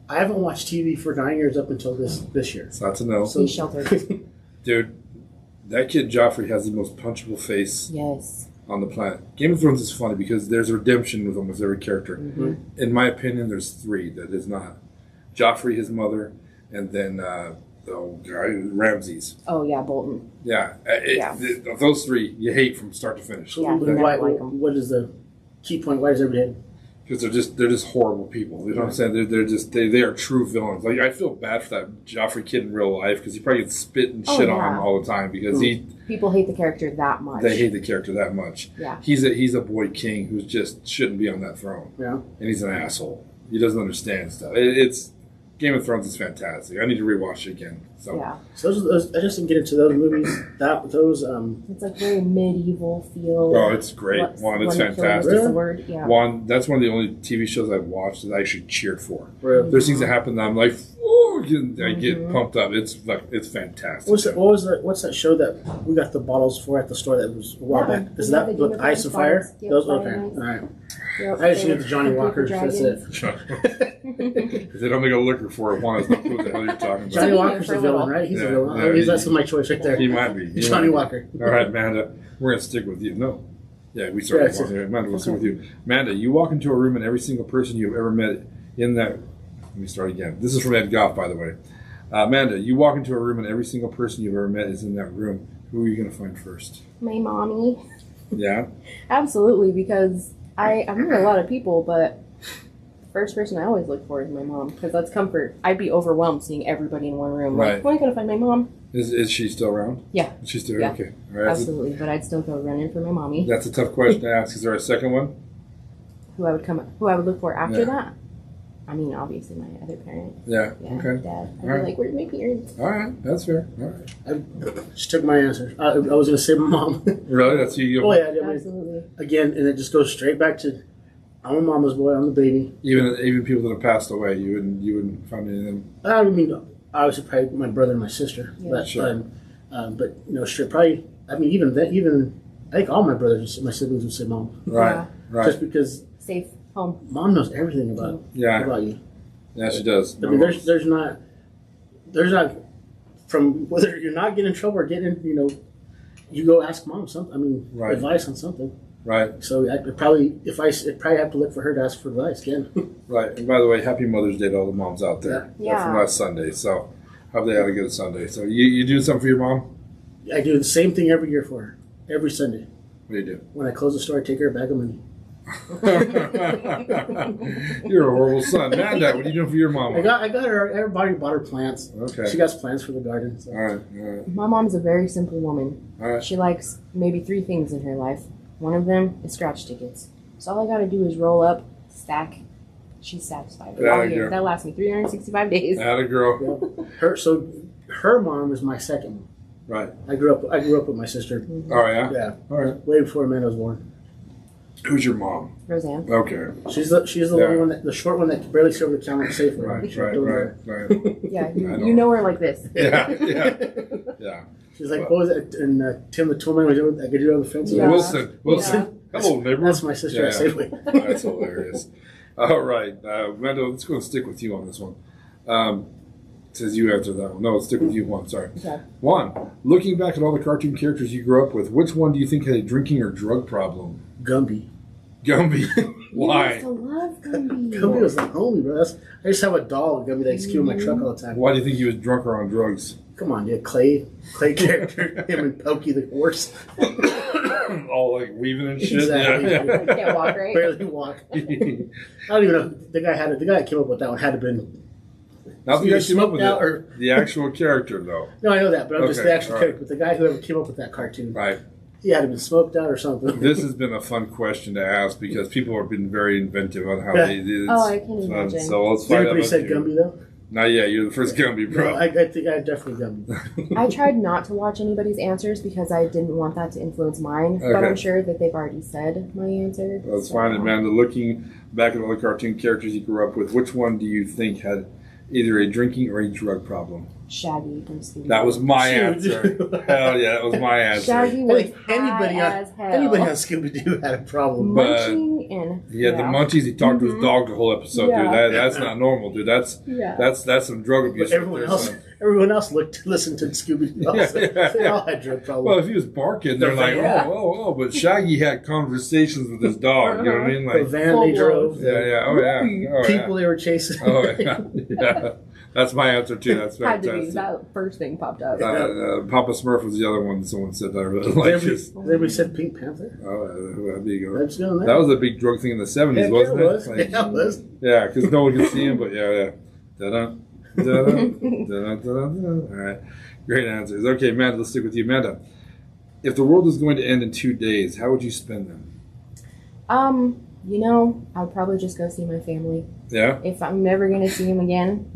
Speaker 3: I haven't watched TV for 9 years up until this year.
Speaker 2: It's not to know.
Speaker 3: So
Speaker 4: He's sheltered.
Speaker 2: Dude, that kid Joffrey has the most punchable face
Speaker 4: Yes.
Speaker 2: on the planet. Game of Thrones is funny because there's redemption with almost every character.
Speaker 4: Mm-hmm.
Speaker 2: In my opinion, there's 3 that is not. Joffrey, his mother, and then Ramses.
Speaker 4: Oh yeah, Bolton.
Speaker 2: Yeah,
Speaker 4: Yeah.
Speaker 2: Those 3 you hate from start to finish.
Speaker 4: Yeah, you never
Speaker 3: why,
Speaker 4: like 'em.
Speaker 3: what is the key point? Why does everybody hate?
Speaker 2: Because they're just horrible people. You know what I'm saying? They are true villains. Like I feel bad for that Joffrey kid in real life because he probably gets spit and
Speaker 4: Oh,
Speaker 2: shit on
Speaker 4: yeah.
Speaker 2: him all the time because
Speaker 4: People hate the character that much.
Speaker 2: they hate the character that much.
Speaker 4: Yeah.
Speaker 2: He's a boy king who just shouldn't be on that throne,
Speaker 3: Yeah.
Speaker 2: and he's an asshole. He doesn't understand stuff. It's Game of Thrones is fantastic. I need to rewatch it again. So
Speaker 4: Yeah.
Speaker 3: So those I just didn't get into those movies. Those
Speaker 4: It's like very medieval feel.
Speaker 2: Oh, it's great.
Speaker 4: What's-
Speaker 2: One, it's
Speaker 4: when the killing is
Speaker 2: fantastic.
Speaker 4: just a word. Yeah.
Speaker 2: One, that's one of the only TV shows I've watched that I actually cheered for.
Speaker 3: Really?
Speaker 2: There's things that happen that I'm like, whoa, I get pumped up. It's fantastic.
Speaker 3: What's that show that we got the bottles for at the store that was a while
Speaker 4: That one.
Speaker 3: back? Is
Speaker 4: We got
Speaker 3: that
Speaker 4: the
Speaker 3: with
Speaker 4: Game of
Speaker 3: Ice and
Speaker 4: Thrones
Speaker 3: Fire?
Speaker 4: bottles. Yep,
Speaker 3: Those
Speaker 4: Fire
Speaker 3: okay.
Speaker 4: and
Speaker 3: All
Speaker 4: Ice.
Speaker 3: right.
Speaker 4: Yep,
Speaker 3: I just
Speaker 4: they
Speaker 3: need the Johnny
Speaker 4: were
Speaker 3: Walkers.
Speaker 4: Paper
Speaker 3: That's it.
Speaker 4: Dragons.
Speaker 2: If they don't make a liquor for it, one has no clue what the hell you're talking
Speaker 3: Johnny
Speaker 2: about.
Speaker 3: Walker's
Speaker 4: for
Speaker 3: the
Speaker 4: a
Speaker 3: villain,
Speaker 4: little.
Speaker 3: right? He's
Speaker 2: Yeah,
Speaker 3: a villain.
Speaker 2: yeah,
Speaker 3: Oh, that's my choice right there.
Speaker 2: He might be.
Speaker 3: Johnny Walker.
Speaker 2: All right, Amanda, we're going to stick with you. No. Yeah, we started
Speaker 3: Yeah,
Speaker 2: one here. Amanda, we'll stick with you. Amanda, you walk into a room and every single person you've ever met in that... Let me start again. This is from Ed Goff, by the way. Amanda, you walk into a room and every single person you've ever met is in that room. Who are you going to find first?
Speaker 4: My mommy.
Speaker 2: Yeah?
Speaker 4: Absolutely, because I've met a lot of people, but the first person I always look for is my mom, because that's comfort. I'd be overwhelmed seeing everybody in one room.
Speaker 2: Right.
Speaker 4: Like, well, I gotta find my mom.
Speaker 2: Is she still around?
Speaker 4: Yeah.
Speaker 2: Is she still
Speaker 4: Yeah.
Speaker 2: okay? All right.
Speaker 4: Absolutely, but I'd still go running for my mommy.
Speaker 2: That's a tough question to ask. Is there a second one?
Speaker 4: Who I would look for after
Speaker 2: Yeah.
Speaker 4: that? I mean, obviously my other parent.
Speaker 2: Yeah.
Speaker 4: Yeah,
Speaker 2: Okay.
Speaker 4: Dad. I'd
Speaker 2: All right.
Speaker 4: be like, where's my parents?
Speaker 2: All right. That's fair. All right.
Speaker 3: She took my answer. I was going to say my mom.
Speaker 2: Really? That's who you go
Speaker 3: Oh,
Speaker 2: for?
Speaker 3: yeah. I mean,
Speaker 4: Absolutely.
Speaker 3: again, and it just goes straight back to I'm a mama's boy. I'm the baby.
Speaker 2: Even people that have passed away, you wouldn't find any of them.
Speaker 3: I mean, obviously, probably my brother and my sister.
Speaker 4: Yeah.
Speaker 3: But,
Speaker 2: Sure.
Speaker 3: but sure, probably. I mean, even I think all my brothers, my siblings would say mom,
Speaker 2: Right.
Speaker 4: Yeah.
Speaker 2: Right.
Speaker 3: just because
Speaker 4: Safe home.
Speaker 3: mom knows everything about
Speaker 2: Yeah.
Speaker 3: you.
Speaker 2: Yeah, she does.
Speaker 3: I mean, there's not from whether you're not getting in trouble or getting, you go ask mom something. I mean,
Speaker 2: Right.
Speaker 3: advice on something.
Speaker 2: Right.
Speaker 3: So I'd probably have to look for her to ask for advice again.
Speaker 2: Right. And by the way, happy Mother's Day to all the moms out there.
Speaker 4: Yeah.
Speaker 2: From last Sunday. So hope they had a good Sunday. So you do something for your mom?
Speaker 3: I do the same thing every year for her, every Sunday.
Speaker 2: What do you
Speaker 3: When I close the store, I take her a bag of money.
Speaker 2: do? You're a horrible son. Amanda, what are you doing for your mom?
Speaker 3: I got her. Everybody bought her plants.
Speaker 2: Okay.
Speaker 3: She got plants for the garden. So.
Speaker 2: All right. All right.
Speaker 4: My mom's a very simple woman.
Speaker 2: All right.
Speaker 4: She likes maybe 3 things in her life. One of them is scratch tickets. So all I gotta do is roll up, stack. She's satisfied with all
Speaker 2: Atta
Speaker 4: year.
Speaker 2: girl.
Speaker 4: That lasts me 365 days.
Speaker 2: Atta girl.
Speaker 3: Yeah. Her mom is my second one.
Speaker 2: Right.
Speaker 3: I grew up with my sister.
Speaker 2: Oh, yeah?
Speaker 3: Yeah,
Speaker 2: All right.
Speaker 3: way before Amanda was born.
Speaker 2: Who's your mom?
Speaker 4: Roseanne.
Speaker 2: Okay.
Speaker 3: She's the
Speaker 2: Yeah.
Speaker 3: one the short one that barely served the counter safely.
Speaker 2: Right,
Speaker 3: She
Speaker 2: right,
Speaker 3: don't
Speaker 2: right,
Speaker 3: know.
Speaker 2: right.
Speaker 4: Yeah,
Speaker 2: I know.
Speaker 4: you know her like this.
Speaker 2: Yeah, yeah, yeah.
Speaker 3: She's like, what was it? And Tim the Toolman was doing, I could do it on the fence.
Speaker 4: Yeah.
Speaker 2: Wilson. Hello, neighbor.
Speaker 3: That's my sister at
Speaker 2: Yeah.
Speaker 3: Safeway.
Speaker 2: That's hilarious. All right. Amanda, let's go and stick with you on this one. Says you answer that one. No, let's stick with you, Juan. Sorry.
Speaker 4: Okay.
Speaker 2: Juan, looking back at all the cartoon characters you grew up with, which one do you think had a drinking or drug problem?
Speaker 3: Gumby.
Speaker 2: Gumby.
Speaker 4: You
Speaker 2: Why?
Speaker 4: used to love Gumby.
Speaker 3: Gumby was the homie, bro. I just have a doll of Gumby that used to keep in my truck all the time.
Speaker 2: Why do you think he was drunk or on drugs?
Speaker 3: Come on, dude. Clay character, him and Pokey the horse.
Speaker 2: All like weaving and shit.
Speaker 3: Exactly.
Speaker 2: Yeah.
Speaker 4: Can't walk, right?
Speaker 3: Barely walk. I don't even know. The guy that came up with that one had to been.
Speaker 2: Not the guy came up with
Speaker 3: Smoked out
Speaker 2: it.
Speaker 3: or-
Speaker 2: The actual character, though.
Speaker 3: No, I know that, but I'm just
Speaker 2: Okay,
Speaker 3: the actual
Speaker 2: all
Speaker 3: character. But the guy who ever came up with that cartoon,
Speaker 2: Right.
Speaker 3: he had to been smoked out or something.
Speaker 2: This has been a fun question to ask because people have been very inventive on how
Speaker 3: Yeah.
Speaker 2: they do this.
Speaker 4: Oh, I can imagine.
Speaker 2: So let's find out.
Speaker 3: Anybody
Speaker 2: about
Speaker 3: said
Speaker 2: you.
Speaker 3: Gumby though?
Speaker 2: Not yet. You're the first Gumby, bro.
Speaker 3: No, I think I definitely Gumby.
Speaker 4: I tried not to watch anybody's answers because I didn't want that to influence mine. But
Speaker 2: Okay.
Speaker 4: I'm sure that they've already said my answer.
Speaker 2: That's
Speaker 4: so-
Speaker 2: fine, Amanda. Looking back at all the cartoon characters you grew up with, which one do you think had either a drinking or a drug problem?
Speaker 4: Shaggy from Scooby.
Speaker 2: That was my
Speaker 3: Shoot.
Speaker 2: answer. Hell yeah, that was my answer.
Speaker 4: Shaggy
Speaker 3: I
Speaker 4: was
Speaker 3: think anybody
Speaker 4: high as hell.
Speaker 3: on Scooby Doo had a problem.
Speaker 2: But-
Speaker 4: Munching and
Speaker 2: He had the munchies. He talked to his dog the whole episode,
Speaker 4: Yeah.
Speaker 2: dude. That's not normal, dude. That's some drug abuse.
Speaker 3: But
Speaker 2: right there, son.
Speaker 3: everyone else listened to Scooby Doo.
Speaker 2: Yeah.
Speaker 3: They all had drug problems.
Speaker 2: Well, if he was barking, they're like,
Speaker 3: Yeah.
Speaker 2: oh. But Shaggy had conversations with his dog. You know what I mean?
Speaker 3: the
Speaker 2: Like,
Speaker 3: van they drove,
Speaker 2: yeah. Oh yeah. Oh
Speaker 3: people
Speaker 2: yeah.
Speaker 3: they were chasing.
Speaker 2: Oh yeah. Yeah. That's my answer too. That's
Speaker 4: had to be
Speaker 2: fantastic.
Speaker 4: that first thing popped up.
Speaker 2: Papa Smurf was the other one. Someone said that I really
Speaker 3: Everybody,
Speaker 2: like this.
Speaker 3: everybody said Pink Panther.
Speaker 2: Oh, there you go.
Speaker 3: That's going
Speaker 2: That was a big drug thing in the 70s,
Speaker 3: Yeah,
Speaker 2: wasn't
Speaker 3: it
Speaker 2: it?
Speaker 3: was.
Speaker 2: Like,
Speaker 3: Yeah, it was.
Speaker 2: yeah, because no one could see him, but yeah. Da-da, da-da, da-da, da-da. All right. Great answers. Okay, Amanda, let's stick with you. Amanda, if the world is going to end in 2 days, how would you spend them?
Speaker 4: I'd probably just go see my family.
Speaker 2: Yeah?
Speaker 4: If I'm never going to see him again,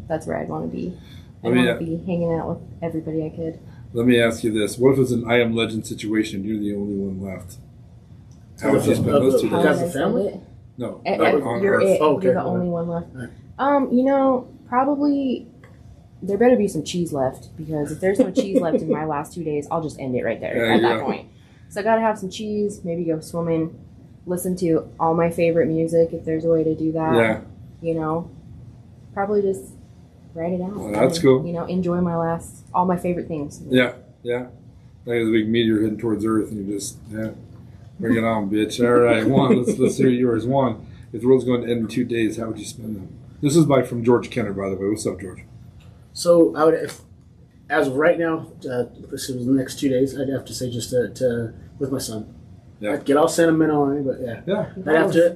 Speaker 4: that's where I'd want to be. I
Speaker 2: Let me,
Speaker 4: want to be hanging out with everybody I could.
Speaker 2: Let me ask you this. What if it's an I Am Legend situation and you're the only one left? How would you spend those 2
Speaker 3: How
Speaker 4: How
Speaker 3: would
Speaker 2: days?
Speaker 4: would
Speaker 3: As a
Speaker 4: I
Speaker 3: family?
Speaker 4: spend it?
Speaker 2: No, on
Speaker 4: You're
Speaker 2: Earth.
Speaker 4: it.
Speaker 3: Oh, okay.
Speaker 4: You're the only one left.
Speaker 3: Right.
Speaker 4: Probably there better be some cheese left, because if there's no cheese left in my last 2 days, I'll just end it right there
Speaker 2: There
Speaker 4: at
Speaker 2: you
Speaker 4: that
Speaker 2: go.
Speaker 4: point. So I gotta have some cheese, maybe go swimming, listen to all my favorite music if there's a way to do that.
Speaker 2: Yeah.
Speaker 4: Probably just write it out.
Speaker 2: Well, that's cool.
Speaker 4: Enjoy all my favorite things.
Speaker 2: Yeah. Like there's a big meteor heading towards Earth and you just, bring it on, bitch. All right, Juan, let's hear yours. Juan, if the world's going to end in 2 days, how would you spend them? This is from George Kenner, by the way. What's up, George?
Speaker 3: So I would, as of right now, this is the next 2 days. I'd have to say just to with my son.
Speaker 2: Yeah.
Speaker 3: I'd get all sentimental on it, but yeah.
Speaker 2: Yeah.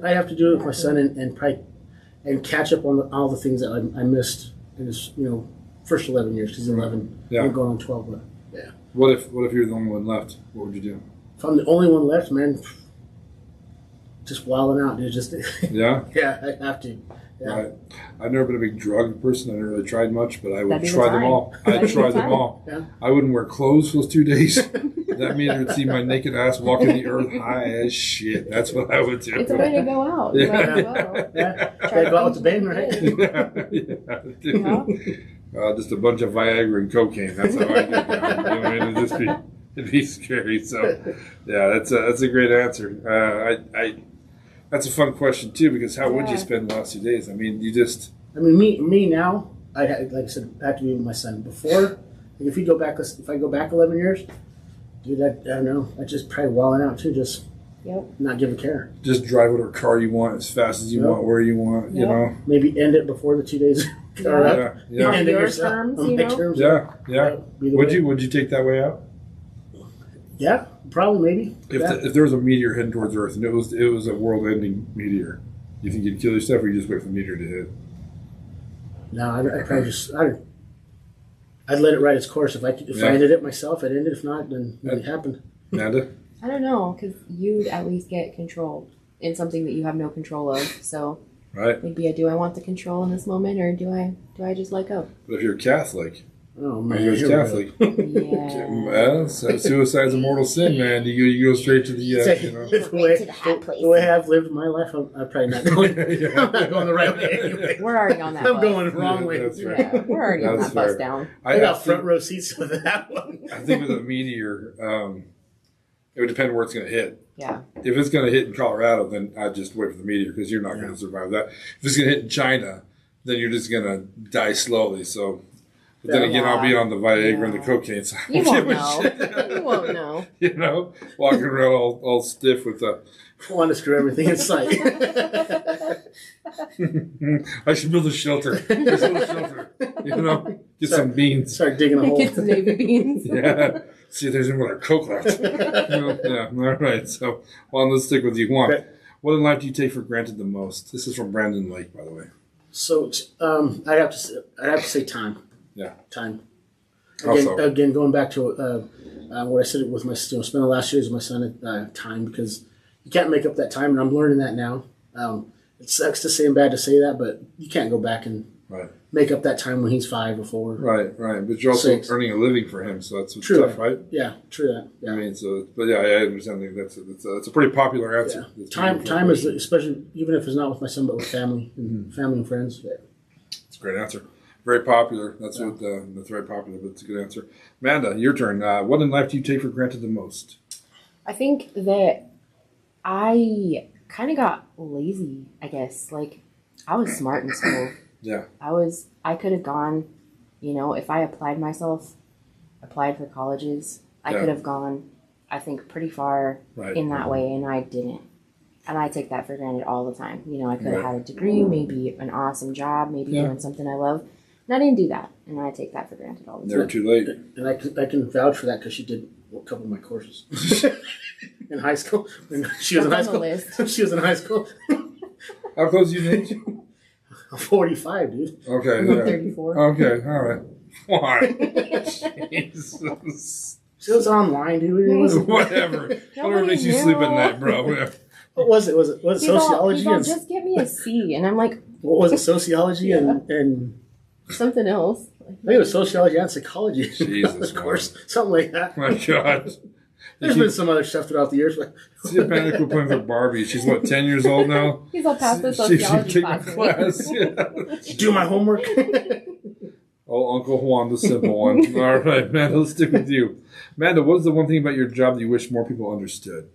Speaker 3: I'd have to do it with my son and probably and catch up on all the things that I missed in his first 11 years. Because 11, I'm going on 12. But yeah.
Speaker 2: What if you're the only one left? What would you do?
Speaker 3: If I'm the only one left, man, just wilding out, dude. Just
Speaker 2: yeah,
Speaker 3: I have to. Yeah.
Speaker 2: Right. I've never been a big drug person. I never really tried much, but I would
Speaker 4: That'd be
Speaker 2: try
Speaker 4: the
Speaker 2: them all. I'd try them all.
Speaker 3: Yeah.
Speaker 2: I wouldn't wear clothes for those 2 days. That means I would see my naked ass walking the earth high as shit. That's what I would do.
Speaker 4: It's a way to go out.
Speaker 2: Yeah.
Speaker 4: You might as well.
Speaker 3: Yeah. Try to go out with the band, right?
Speaker 4: Yeah.
Speaker 2: Just a bunch of Viagra and cocaine. That's how I get down. It'd be scary. So, yeah, that's a great answer. That's a fun question too, because how would you spend the last 2 days? I mean,
Speaker 3: me now. Like I said, I have to be with my son. Before, if I go back 11 years, dude, I don't know. I just probably wilding out too. Just not give a care.
Speaker 2: Just drive whatever car you want as fast as you want, where you want. You know,
Speaker 3: maybe end it before the 2 days are up.
Speaker 2: Yeah.
Speaker 3: End it
Speaker 4: Your
Speaker 3: yourself.
Speaker 4: terms,
Speaker 3: On my terms.
Speaker 2: Yeah. Would you take that way out?
Speaker 3: Yeah, probably, maybe.
Speaker 2: If there was a meteor heading towards Earth and it was a world-ending meteor, you think you'd kill yourself, or you just wait for the meteor to hit?
Speaker 3: No, I'd probably I'd let it ride its course. If I ended it myself, I'd end it. If not, then nothing happened.
Speaker 2: Amanda?
Speaker 4: I don't know, because you'd at least get control in something that you have no control of. So maybe do I want the control in this moment, or do I just let go?
Speaker 2: But if you're Catholic,
Speaker 3: oh man,
Speaker 2: you're Catholic.
Speaker 4: Yeah.
Speaker 2: Well, suicide's a mortal sin, man. You go straight to the
Speaker 3: the way I've lived my life, I'm probably not going. I'm not going the right way anyway.
Speaker 4: We're already on that.
Speaker 3: I'm
Speaker 4: bus.
Speaker 3: going the wrong way.
Speaker 2: That's right.
Speaker 4: Yeah, we're already on that bus down.
Speaker 3: I got front row seats for that one.
Speaker 2: I think with a meteor, it would depend where it's going to hit.
Speaker 4: Yeah.
Speaker 2: If it's going to hit in Colorado, then I'd just wait for the meteor, because you're not going to survive that. If it's going to hit in China, then you're just going to die slowly. So, but then again, I'll be on the Viagra and the cocaine. So
Speaker 4: You won't know. You won't know.
Speaker 2: Walking around all stiff with the.
Speaker 3: Want to screw everything in sight.
Speaker 2: I should build a shelter. Get some beans.
Speaker 3: Start digging a hole.
Speaker 4: Get some navy beans.
Speaker 2: Yeah. See if there's any more coke left. Yeah. All right. So, let's stick with you, Juan.
Speaker 3: Okay.
Speaker 2: What in life do you take for granted the most? This is from Brandon Lake, by the way.
Speaker 3: So, I'd have to say time.
Speaker 2: Yeah.
Speaker 3: Time.
Speaker 2: Also.
Speaker 3: Again, going back to what I said with my spend the last years with my son, time, because you can't make up that time, and I'm learning that now. It sucks to say and bad to say that, but you can't go back and make up that time when he's 5 or 4.
Speaker 2: Right. But you're also
Speaker 3: 6.
Speaker 2: earning a living for him, so that's
Speaker 3: True
Speaker 2: tough, right?
Speaker 3: Yeah, true that. Yeah.
Speaker 2: I mean, I understand that. That's a pretty popular answer.
Speaker 3: Yeah. Time is, especially even if it's not with my son, but with family and friends. Yeah.
Speaker 2: It's a great answer. Very popular. That's very popular, but it's a good answer. Amanda, your turn. What in life do you take for granted the most?
Speaker 4: I think that I kind of got lazy, I guess. Like, I was smart in school.
Speaker 2: Yeah.
Speaker 4: I could have gone, if I applied for colleges, I could have gone, I think, pretty far in that way, and I didn't. And I take that for granted all the time. I could have had a degree, maybe an awesome job, maybe doing something I love. And I didn't do that, and I take that for granted all the time.
Speaker 2: Never too late.
Speaker 3: And I can vouch for that because she did a couple of my courses in high school. When she was in high school. She was in high school.
Speaker 2: How close are you in age?
Speaker 3: I'm 45, dude.
Speaker 2: Okay.
Speaker 4: I'm 34.
Speaker 2: Okay, all right. Why? Jesus.
Speaker 3: She was online, dude.
Speaker 2: Whatever makes you sleep at night, bro.
Speaker 3: What was it? Was it sociology?
Speaker 4: He's all, just give me a C, and I'm like,
Speaker 3: what was it? Sociology and
Speaker 4: something else.
Speaker 3: I think it was sociology and psychology.
Speaker 2: Jesus,
Speaker 3: of course, something like that.
Speaker 2: My God.
Speaker 3: There's been some other stuff throughout the years. But
Speaker 2: see, Panic was playing with Barbie. She's 10 years old now.
Speaker 4: He's all past the sociology
Speaker 2: she class. Yeah.
Speaker 3: Do my homework.
Speaker 2: Oh, Uncle Juan, the simple one. All right, Amanda, let's stick with you. Amanda, what is the one thing about your job that you wish more people understood?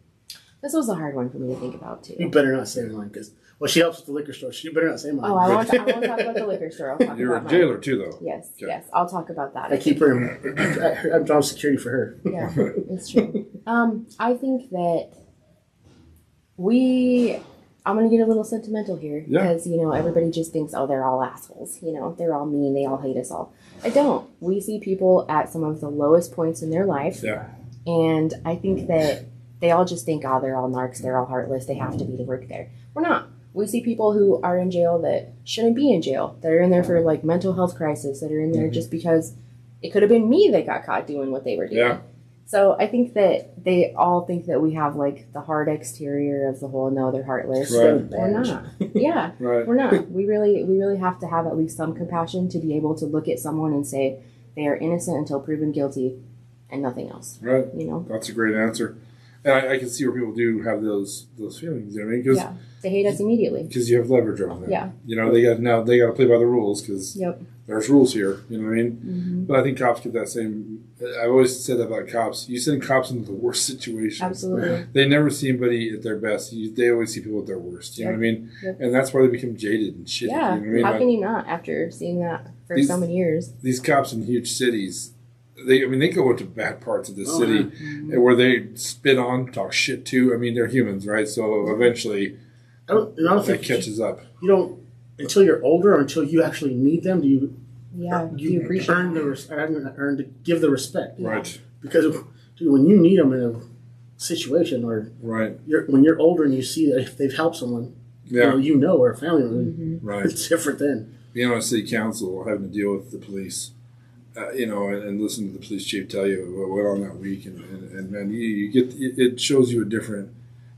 Speaker 4: This was a hard one for me to think about, too.
Speaker 3: You better not say mine, because she helps with the liquor store. You better not say mine.
Speaker 4: Oh, I won't talk about the liquor store. I'll talk
Speaker 2: You're
Speaker 4: about
Speaker 2: a jailer,
Speaker 4: mine.
Speaker 2: too, though.
Speaker 4: Yes,
Speaker 2: Okay.
Speaker 4: yes. I'll talk about that.
Speaker 3: I keep her. I'm job security for her.
Speaker 4: Yeah, it's true. I think that I'm going to get a little sentimental here because, everybody just thinks, oh, they're all assholes. They're all mean. They all hate us all. I don't. We see people at some of the lowest points in their life.
Speaker 2: Yeah. And
Speaker 4: I think that they all just think, oh, they're all narcs. They're all heartless. They have to be to work there. We're not. We see people who are in jail that shouldn't be in jail, that are in there for like mental health crisis, that are in there just because it could have been me that got caught doing what they were doing.
Speaker 2: Yeah.
Speaker 4: So I think that they all think that we have like the hard exterior of the whole, no, they're heartless.
Speaker 2: Right.
Speaker 4: We're not. Yeah,
Speaker 2: Right.
Speaker 4: we're not. We really have to have at least some compassion to be able to look at someone and say they are innocent until proven guilty and nothing else.
Speaker 2: Right.
Speaker 4: You know?
Speaker 2: That's a great answer. And I can see where people do have those feelings. You know what I mean? Cause,
Speaker 4: Yeah. They hate us immediately.
Speaker 2: Because you have leverage over them.
Speaker 4: Yeah.
Speaker 2: You know, they got to play by the rules because there's rules here. You know what I mean?
Speaker 4: Mm-hmm.
Speaker 2: But I think cops get that same. I've always said that about cops. You send cops into the worst situations.
Speaker 4: Absolutely.
Speaker 2: They never see anybody at their best. They always see people at their worst. You know what I mean?
Speaker 4: Yep.
Speaker 2: And that's why they become jaded and shitty.
Speaker 4: Yeah.
Speaker 2: You know what I mean?
Speaker 4: How can you not after seeing that for so many years?
Speaker 2: These cops in huge cities, they go into bad parts of the city where they spit on, talk shit to. I mean, they're humans, right? So eventually,
Speaker 3: I don't think
Speaker 2: that catches up.
Speaker 3: You don't until you're older or until you actually need them. Do you?
Speaker 4: Yeah.
Speaker 3: You
Speaker 4: appreciate
Speaker 3: earn earn to give the respect,
Speaker 2: Right.
Speaker 3: Because dude, when you need them in a situation or
Speaker 2: Right.
Speaker 3: when you're older and you see that if they've helped someone,
Speaker 2: Yeah.
Speaker 3: or a family member,
Speaker 2: Right.
Speaker 3: it's different then.
Speaker 2: Being on a city council, having to deal with the police, and listen to the police chief tell you what went on that week, and man, you get it shows you a different.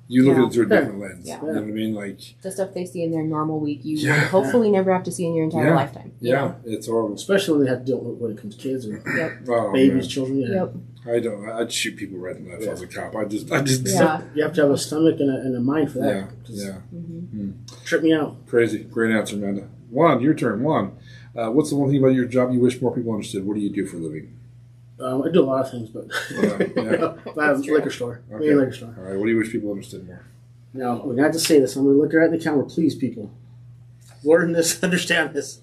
Speaker 2: You look at it through a different lens.
Speaker 4: Yeah.
Speaker 2: You know what I mean? Like
Speaker 4: the stuff they see in their normal week, you will hopefully never have to see in your entire lifetime.
Speaker 2: Yeah, it's horrible.
Speaker 3: Especially when they have to deal with when it comes to kids or
Speaker 2: Oh,
Speaker 3: babies,
Speaker 2: man.
Speaker 3: children. Yeah.
Speaker 4: Yep.
Speaker 2: I'd shoot people right and left if I was a cop. I just
Speaker 4: Yeah.
Speaker 3: You have to have a stomach and a mind for that.
Speaker 2: yeah.
Speaker 3: Trip me out.
Speaker 2: Crazy. Great answer, Amanda. Juan, your turn. Juan, what's the one thing about your job you wish more people understood? What do you do for a living?
Speaker 3: I do a lot of things, but I have a liquor store.
Speaker 2: Okay.
Speaker 3: Main liquor store.
Speaker 2: All right. What do you wish people understood more?
Speaker 3: Now, we're going to have to say this. I'm going to look right in the camera. Please, people. Learn this. Understand this.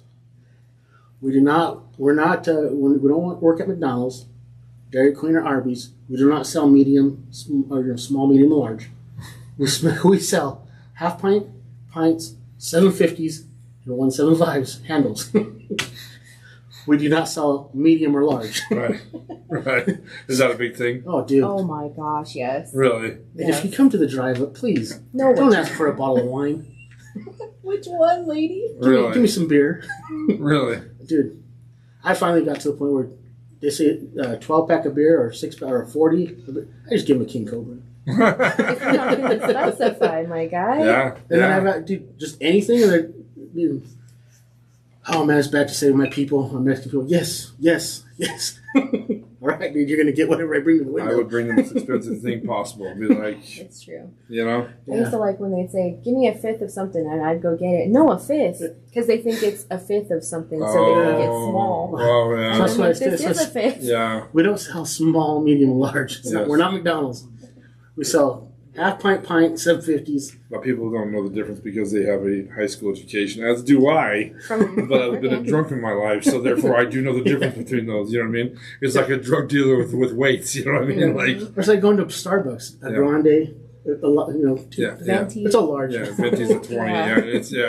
Speaker 3: We don't work at McDonald's, Dairy Queen, or Arby's. We do not sell medium, or small, medium, or large. We sell half pint, pints, 750s, and 175s handles. We do not sell medium or large.
Speaker 2: Right. Is that a big thing?
Speaker 3: Oh, dude.
Speaker 4: Oh my gosh, yes.
Speaker 2: Really?
Speaker 3: If you come to the drive-up, please don't ask for a bottle of wine.
Speaker 4: Which one, lady?
Speaker 2: Really?
Speaker 3: Give me some beer.
Speaker 2: Really?
Speaker 3: Dude, I finally got to the point where they say 12-pack of beer or 6-pack or 40. I just give them a King Cobra.
Speaker 4: If you're not going to specify, my guy.
Speaker 2: Yeah.
Speaker 3: And then I've got, dude, just anything. And they're, oh man, it's bad to say to my people, my Mexican people. Yes. All right, dude, you're gonna get whatever I bring to the window.
Speaker 2: I would bring the most expensive thing possible. I'd be like,
Speaker 4: It's true.
Speaker 2: you know?
Speaker 4: I used to like when they'd say, give me a fifth of something, and I'd go get it. No, a fifth. Because they think it's a fifth of something, so they think it's small.
Speaker 2: Oh, yeah.
Speaker 3: That's
Speaker 4: I'm
Speaker 3: why
Speaker 4: like, this is a fifth.
Speaker 2: Yeah.
Speaker 3: We don't sell small, medium, large.
Speaker 2: Yes.
Speaker 3: We're not McDonald's. We sell half pint, 750s.
Speaker 2: But people don't know the difference because they have a high school education, as do I. But I've been a drunk in my life, so therefore I do know the difference between those. You know what I mean? It's like a drug dealer with weights. You know what I mean? Like,
Speaker 3: It's like going to Starbucks, a grande,
Speaker 4: Venti.
Speaker 3: it's a large.
Speaker 2: Yeah, 50's a 20.
Speaker 4: Yeah.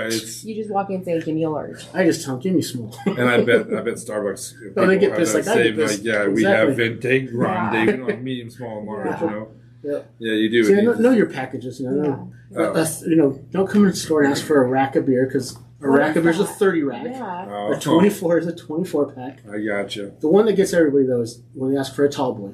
Speaker 2: It's.
Speaker 4: You just walk in and say, give me a large.
Speaker 3: I just tell them, give me small.
Speaker 2: And I bet Starbucks.
Speaker 3: No, they
Speaker 2: people
Speaker 3: get
Speaker 2: have
Speaker 3: pissed
Speaker 2: that
Speaker 3: like I get
Speaker 2: same,
Speaker 3: pissed.
Speaker 2: we have
Speaker 3: Exactly.
Speaker 2: Venti, Grande, we don't have medium, small, and large.
Speaker 4: Yeah.
Speaker 2: You know.
Speaker 3: Yeah.
Speaker 2: Yeah, you do.
Speaker 3: See, know your packages. Don't come in the store and ask for a rack of beer because a rack of beer is a 30 rack.
Speaker 4: Yeah.
Speaker 3: A 24 is a 24 pack.
Speaker 2: I got you.
Speaker 3: The one that gets everybody though is when they ask for a tall boy.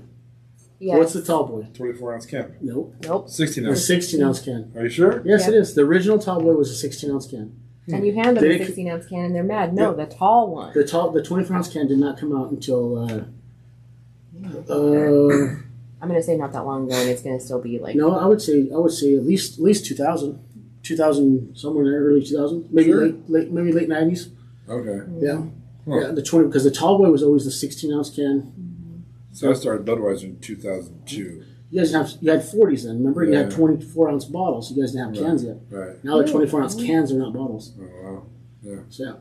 Speaker 4: Yes.
Speaker 3: What's the tall boy?
Speaker 2: 24-ounce can.
Speaker 3: Nope.
Speaker 2: 16
Speaker 3: A
Speaker 2: ounce.
Speaker 3: 16-ounce can.
Speaker 2: Are you sure?
Speaker 3: Yes,
Speaker 4: Yeah.
Speaker 3: it is. The original tall boy was a 16-ounce can.
Speaker 4: And you hand them
Speaker 3: They-
Speaker 4: a 16-ounce can, and they're mad. No, the tall one.
Speaker 3: The 24-ounce can did not come out until
Speaker 4: I'm going to say not that long ago, and it's going to still be like...
Speaker 3: no, I would say at least 2000, somewhere in there, early 2000, maybe
Speaker 2: Sure.
Speaker 3: late 90s.
Speaker 2: Okay.
Speaker 3: Yeah.
Speaker 2: Huh.
Speaker 3: Yeah, the 20 because the tall boy was always the 16-ounce can.
Speaker 2: So I started Budweiser in 2002.
Speaker 3: You guys you had 40s then. Remember, you had
Speaker 2: Yeah.
Speaker 3: 24-ounce bottles. You guys didn't have cans yet.
Speaker 2: Right.
Speaker 3: Now the 24-ounce cans are not bottles.
Speaker 2: Oh, wow. Yeah.
Speaker 3: So yeah.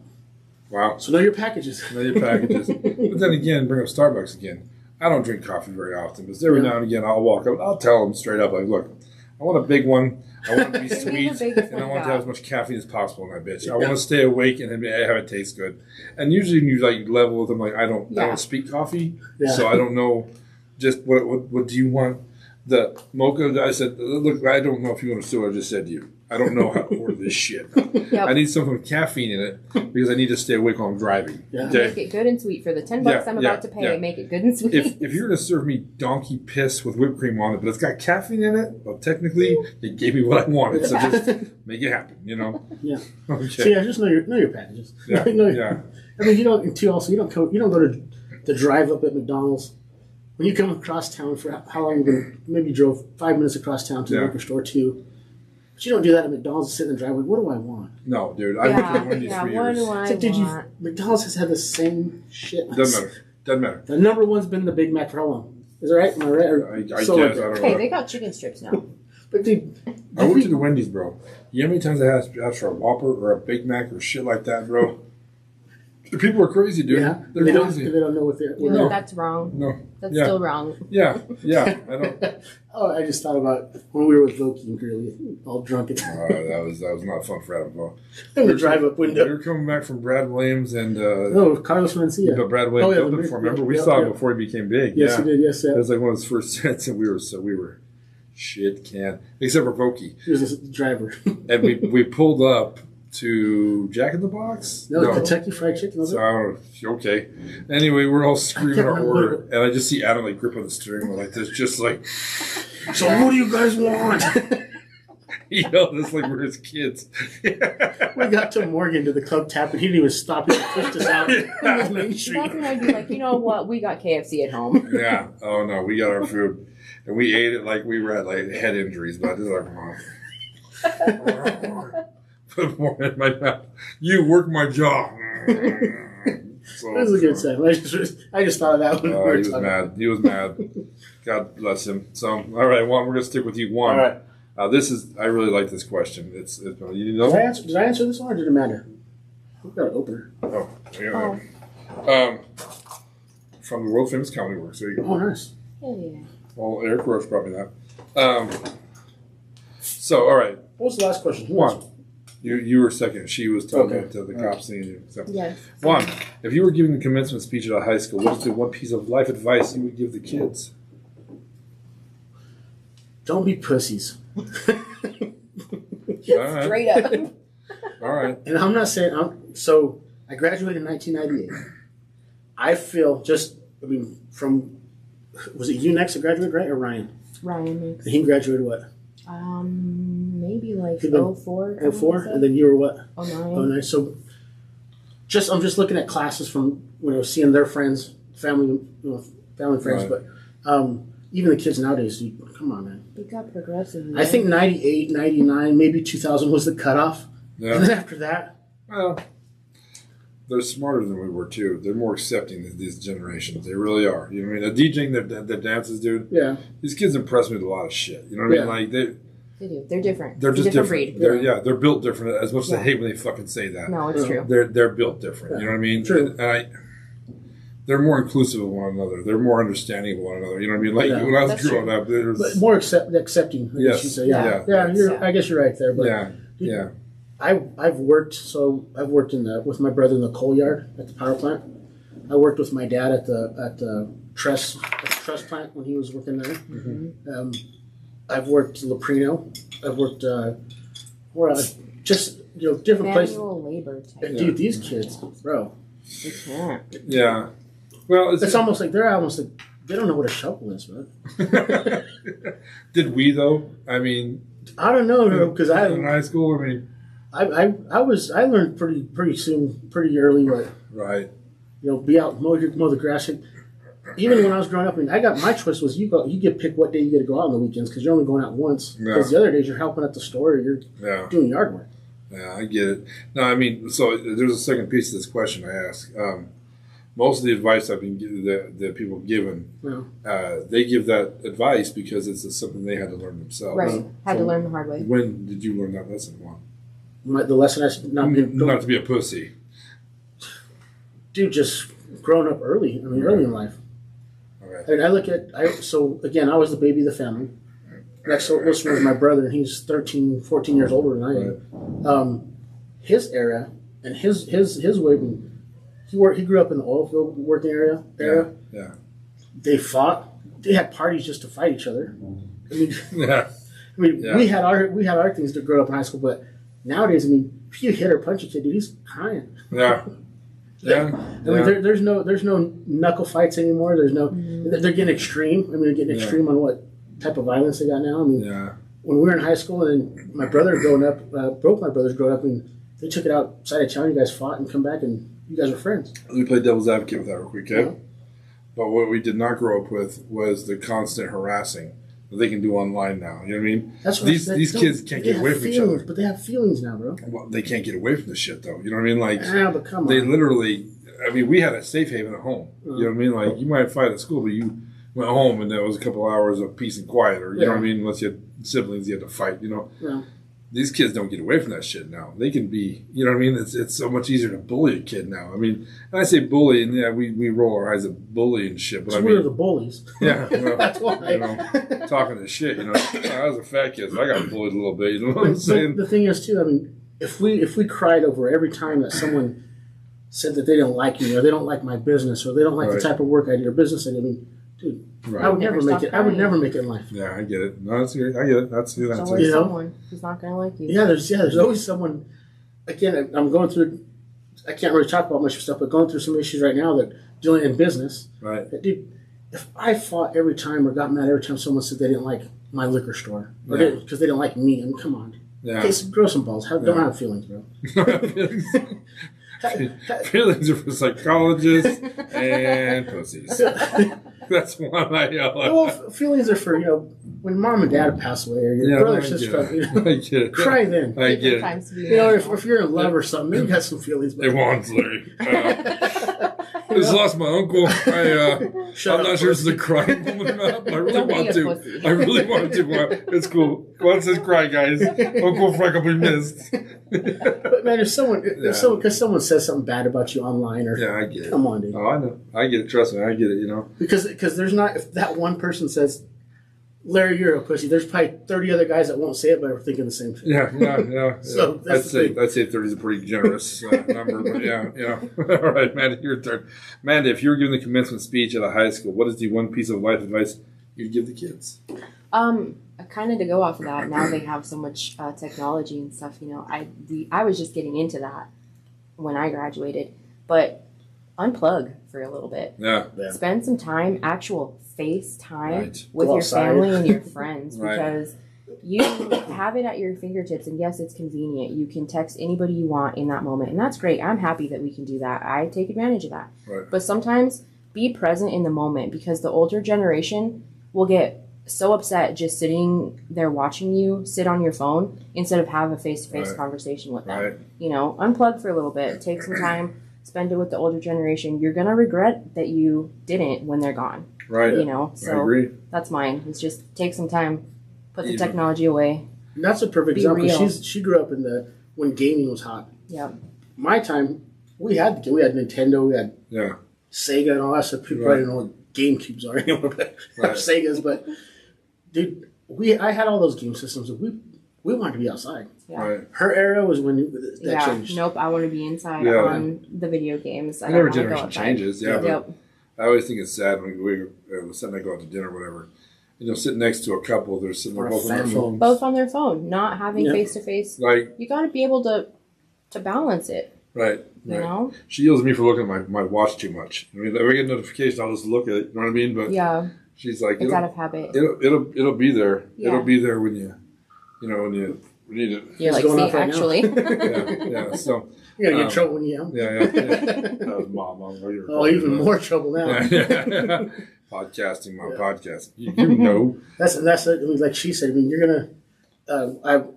Speaker 2: Wow.
Speaker 3: So know your packages.
Speaker 2: Know your packages. But then again, bring up Starbucks again. I don't drink coffee very often, but every now and again I'll walk up. I'll tell them straight up, like, look, I want a big one. I want it to be
Speaker 4: Give me the
Speaker 2: sweet,
Speaker 4: biggest
Speaker 2: and I
Speaker 4: one
Speaker 2: want to
Speaker 4: you
Speaker 2: have as much caffeine as possible in that bitch. I want to stay awake and have it taste good. And usually, when you like level with them, like I don't speak coffee,
Speaker 3: Yeah.
Speaker 2: so I don't know just what do you want. The mocha, I said, look, I don't know if you understood what I just said to you. I don't know how to order this shit. Yep. I need something with caffeine in it because I need to stay awake while I'm driving.
Speaker 4: Yeah. Okay? Make it good and sweet for the $10 I'm about to pay. Make it good and sweet.
Speaker 2: If you're going to serve me donkey piss with whipped cream on it, but it's got caffeine in it, well, technically, it gave me what I wanted. So just make it happen, you know?
Speaker 3: Yeah.
Speaker 2: Okay.
Speaker 3: So just know your packages.
Speaker 2: Yeah. Yeah.
Speaker 3: I mean, you don't go to the drive up at McDonald's. When you come across town for how long you maybe drove 5 minutes across town to the liquor store too. But you don't do that at McDonald's, sit in the driveway. What do I want?
Speaker 2: No, dude. I worked at Wendy's for years.
Speaker 4: What do I want?
Speaker 3: McDonald's has had the same shit.
Speaker 2: Doesn't matter.
Speaker 3: The number one's been the Big Mac for how long? Is that right? Am I right?
Speaker 2: I guess. I don't know.
Speaker 4: Hey, they got chicken strips now.
Speaker 3: But dude,
Speaker 2: I worked at the Wendy's, bro. You know how many times I asked for a Whopper or a Big Mac or shit like that, bro? The people are crazy, dude.
Speaker 3: Yeah,
Speaker 2: they're crazy.
Speaker 3: They don't know what they're.
Speaker 4: No, that's wrong.
Speaker 2: No,
Speaker 4: that's still wrong.
Speaker 2: Yeah. I don't.
Speaker 3: I just thought about when we were with Loki and Gurley, all drunk.
Speaker 2: That was not fun for Adam. Well,
Speaker 3: in the drive-up window.
Speaker 2: We were coming back from Brad Williams and
Speaker 3: Carlos Mencia.
Speaker 2: But Brad Williams opened for him. Remember, we saw him before he became big.
Speaker 3: Yes, he did. Yes,
Speaker 2: it was like one of his first sets, and we were shit can except for Pokey.
Speaker 3: He was a driver,
Speaker 2: and we pulled up to Jack in the Box?
Speaker 3: No, Kentucky Fried Chicken.
Speaker 2: So, okay. Anyway, we're all screaming our order, and I just see Adam like gripping the steering wheel like this, just like.
Speaker 3: So what do you guys want?
Speaker 2: He yelled this like we're his kids.
Speaker 3: We got to Morgan to the club tap, and he didn't even stop. He pushed us out.
Speaker 4: That's when I'd be like, you know what? We got KFC at home.
Speaker 2: Yeah. Oh no, we got our food, and we ate it like we were at like head injuries. But I just like, put more in my mouth. You work my jaw.
Speaker 3: So, that was a good time. I just thought of that one.
Speaker 2: He was mad. He was mad. God bless him. So, all right, Juan, we're going to stick with you. Juan.
Speaker 3: All right.
Speaker 2: I really like this question. It's you know.
Speaker 3: Did I answer this one or did it matter? We've got an opener.
Speaker 2: From the world famous Comedy Works. There you go.
Speaker 3: Oh, nice.
Speaker 4: Yeah.
Speaker 2: Well, Eric Roach brought me that. So, all right.
Speaker 3: What was the last question?
Speaker 2: Juan. You were second. She was talking to the cops seeing you. So.
Speaker 4: Yes.
Speaker 2: Juan, if you were giving the commencement speech at a high school, what is the one piece of life advice you would give the kids?
Speaker 3: Don't be pussies.
Speaker 4: Straight up.
Speaker 2: All right.
Speaker 3: And I'm not saying so. I graduated in 1998. I feel was it you next that graduated, right, or Ryan?
Speaker 4: Ryan next.
Speaker 3: And he graduated what?
Speaker 4: Maybe like 04.
Speaker 3: 04, and then you were what?
Speaker 4: 09.
Speaker 3: 09. So, I'm just looking at classes from seeing their friends, family friends,
Speaker 2: right.
Speaker 3: But even the kids nowadays, dude, come on, man.
Speaker 4: They got progressive. Man.
Speaker 3: I think 98, 99, maybe 2000 was the cutoff.
Speaker 2: Yeah.
Speaker 3: And then after that,
Speaker 2: well, they're smarter than we were too. They're more accepting than these generations. They really are. You know what I mean? The DJing, the dances, dude.
Speaker 3: Yeah.
Speaker 2: These kids impress me with a lot of shit. You know what I mean? Like
Speaker 4: they do. They're different.
Speaker 2: They're just different.
Speaker 4: Breed.
Speaker 2: They're built different. As much as I hate when they fucking say that.
Speaker 4: No, it's true.
Speaker 2: They're built different. Yeah. You know what I mean?
Speaker 3: True.
Speaker 2: And they're more inclusive of one another. They're more understanding of one another. You know what I mean? Like when I was growing up,
Speaker 3: but more accepting. I guess you say. I guess you're right there. But
Speaker 2: yeah.
Speaker 3: I've worked with my brother in the coal yard at the power plant. I worked with my dad at the truss plant when he was working there. Mm-hmm. I've worked Loprino. I've worked different places.
Speaker 4: Manual labor type.
Speaker 3: And dude, these kids, bro.
Speaker 4: They can't.
Speaker 2: Yeah. Well,
Speaker 3: it's almost like they don't know what a shovel is, man.
Speaker 2: Did we though? I mean,
Speaker 3: I don't know because
Speaker 2: in high school. I mean,
Speaker 3: I learned pretty soon, pretty early,
Speaker 2: right.
Speaker 3: Be out mow the grass. Even when I was growing up, I got my choice was you get pick what day you get to go out on the weekends because you're only going out once. Because the other days you're helping at the store, or you're doing yard work.
Speaker 2: Yeah, I get it. No, I mean, so there's a second piece to this question I ask. Most of the advice I've been that people have given, they give that advice because it's something they had to learn themselves.
Speaker 4: Right, had to learn the hard way.
Speaker 2: When did you learn that lesson, Juan?
Speaker 3: The lesson
Speaker 2: not to be a pussy.
Speaker 3: Dude, just growing up early. Early in life. Okay. And I look at I was the baby of the family. Next was my brother, and he's 13, 14 years older than I am. His era and his way. He grew up in the oil field working area.
Speaker 2: Yeah.
Speaker 3: They fought. They had parties just to fight each other, I mean,
Speaker 2: Yeah.
Speaker 3: we had our things to grow up in high school, but nowadays, I mean, if you hit or punch a kid, dude, he's crying.
Speaker 2: Yeah. Yeah.
Speaker 3: I mean, there's no knuckle fights anymore. There's no. They're getting extreme. I mean, they're getting extreme on what type of violence they got now. I mean, when we were in high school, and my brother growing up, both my brothers growing up, and they took it outside of town. You guys fought and come back, and you guys were friends.
Speaker 2: Let me play devil's advocate with that real quick, okay? But what we did not grow up with was the constant harassing that they can do online now. You know what I mean?
Speaker 3: That's what
Speaker 2: these kids can't get away from each other.
Speaker 3: But they have feelings now, bro.
Speaker 2: Well, they can't get away from this shit, though. You know what I mean? Like,
Speaker 3: but come on.
Speaker 2: they literally, I mean, we had a safe haven at home. You know what I mean? Like, you might fight at school, but you went home and there was a couple hours of peace and quiet, or, you know what I mean? Unless you had siblings, you had to fight, you know?
Speaker 3: Yeah.
Speaker 2: These kids don't get away from that shit now. They can be, you know what I mean? It's so much easier to bully a kid now. I mean, and I say bully, and yeah, we roll our eyes at bully and shit. But I mean,
Speaker 3: we're the bullies.
Speaker 2: Yeah, well,
Speaker 3: that's why.
Speaker 2: You know, talking to shit. You know, I was a fat kid, so I got bullied a little bit. You know what I'm saying?
Speaker 3: The thing is, too. I mean, if we cried over every time that someone said that they didn't like me, or they don't like my business, or they don't like the type of work I do or business I do, I mean, dude.
Speaker 2: Right.
Speaker 3: I would never make it. I would never make it in life.
Speaker 2: Yeah, I get it. No, that's good. I get it. That's
Speaker 4: There's always someone who's not going to like you.
Speaker 3: Yeah, there's always someone. Again, I'm going through. I can't really talk about much stuff, but going through some issues right now that dealing in business.
Speaker 2: Right.
Speaker 3: That, dude, if I fought every time or got mad every time someone said they didn't like my liquor store, or because they didn't like me, I mean, come on.
Speaker 2: Yeah.
Speaker 3: Okay, so grow some balls. Don't have feelings, bro.
Speaker 2: Feelings are for psychologists and pussies. That's one I yell at.
Speaker 3: Well, feelings are for, when mom and dad pass away, or your brother, sister,
Speaker 2: I get it.
Speaker 3: Cry then.
Speaker 2: I get it.
Speaker 3: If you're in love or something, then you got some feelings.
Speaker 2: They want Larry. I just lost my uncle. I'm not sure if it's a crying moment or not, but I really want to. I really want to. It's cool. Once this cry, guys. Uncle Frank will be missed.
Speaker 3: But man, if someone says something bad about you online, or
Speaker 2: I get it.
Speaker 3: Come on, dude.
Speaker 2: Oh, I know. I get it. Trust me, I get it.
Speaker 3: Because there's not, if that one person says, Larry, you're a pussy, there's probably 30 other guys that won't say it, but are thinking the same thing.
Speaker 2: Yeah.
Speaker 3: So
Speaker 2: I'd say 30 is a pretty generous number, but All right, Amanda, your turn. Amanda, if you were giving the commencement speech at a high school, what is the one piece of life advice you'd give the kids?
Speaker 4: Kind of to go off of that, now they have so much technology and stuff, I was just getting into that when I graduated, but unplug for a little bit.
Speaker 2: Yeah.
Speaker 4: Spend some time, actual face time with
Speaker 3: Go
Speaker 4: your
Speaker 3: outside.
Speaker 4: family and your friends because you have it at your fingertips, and yes, it's convenient. You can text anybody you want in that moment, and that's great. I'm happy that we can do that. I take advantage of that.
Speaker 2: Right.
Speaker 4: But sometimes be present in the moment, because the older generation will get so upset just sitting there watching you sit on your phone instead of have a face-to-face conversation with them.
Speaker 2: Right.
Speaker 4: Unplug for a little bit. Take some time. Spend it with the older generation. You're going to regret that you didn't when they're gone.
Speaker 2: Right.
Speaker 4: So
Speaker 2: I agree.
Speaker 4: That's mine. It's just take some time, put the technology away.
Speaker 3: And that's a perfect example. She grew up when gaming was hot.
Speaker 4: Yeah.
Speaker 3: My time, we had Nintendo, we had Sega and all that stuff. People probably don't know what GameCubes are anymore, but Segas. But dude, I had all those game systems. We wanted to be outside.
Speaker 4: Yeah.
Speaker 2: Right.
Speaker 3: Her era was when that changed.
Speaker 4: Nope, I want to be inside on the video games.
Speaker 2: Every generation changes. Yeah,
Speaker 4: Yep.
Speaker 2: but I always think it's sad when we sitting there going to dinner or whatever. Sitting next to a couple, they're sitting there both on their phones.
Speaker 4: Both on their phone, not having face-to-face.
Speaker 2: Like,
Speaker 4: you got to be able to balance it.
Speaker 2: Right.
Speaker 4: You know?
Speaker 2: She yells at me for looking at my watch too much. I mean, if I get a notification, I'll just look at it. You know what I mean? But she's like,
Speaker 4: it's out of habit.
Speaker 2: It'll be there.
Speaker 4: Yeah.
Speaker 2: It'll be there when you need it.
Speaker 4: You're like, see, actually.
Speaker 2: yeah. So
Speaker 3: you're gonna get in trouble when you yell.
Speaker 2: Yeah. That was mom.
Speaker 3: Even more trouble now.
Speaker 2: Yeah. Podcasting, podcast. You know.
Speaker 3: That's like she said. I mean, you're gonna.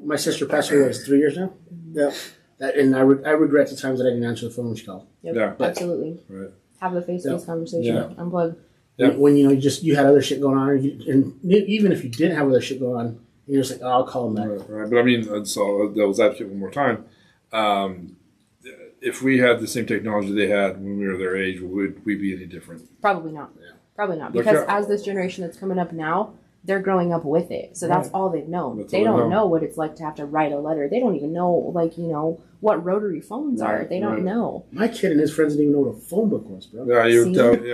Speaker 3: My sister passed away 3 years now. Yeah. And I regret the times that I didn't answer the phone when she called.
Speaker 4: Yep. Yeah. Absolutely. Right. Have the face-to-face conversation.
Speaker 2: Yeah.
Speaker 4: Unplug.
Speaker 2: Yeah.
Speaker 3: When you had other shit going on, and even if you didn't have other shit going on, you're just like, I'll call them back.
Speaker 2: Right. But I mean, so that was advocate one more time. If we had the same technology they had when we were their age, would we be any different?
Speaker 4: Probably not. Yeah. Probably not. Because as this generation that's coming up now, they're growing up with it. So that's all they've known.
Speaker 2: That's
Speaker 4: they
Speaker 2: all
Speaker 4: don't know what it's like to have to write a letter. They don't even know, like, what rotary phones are. They don't know.
Speaker 3: My kid and his friends didn't even know what a phone book was, bro.
Speaker 2: Yeah,
Speaker 3: I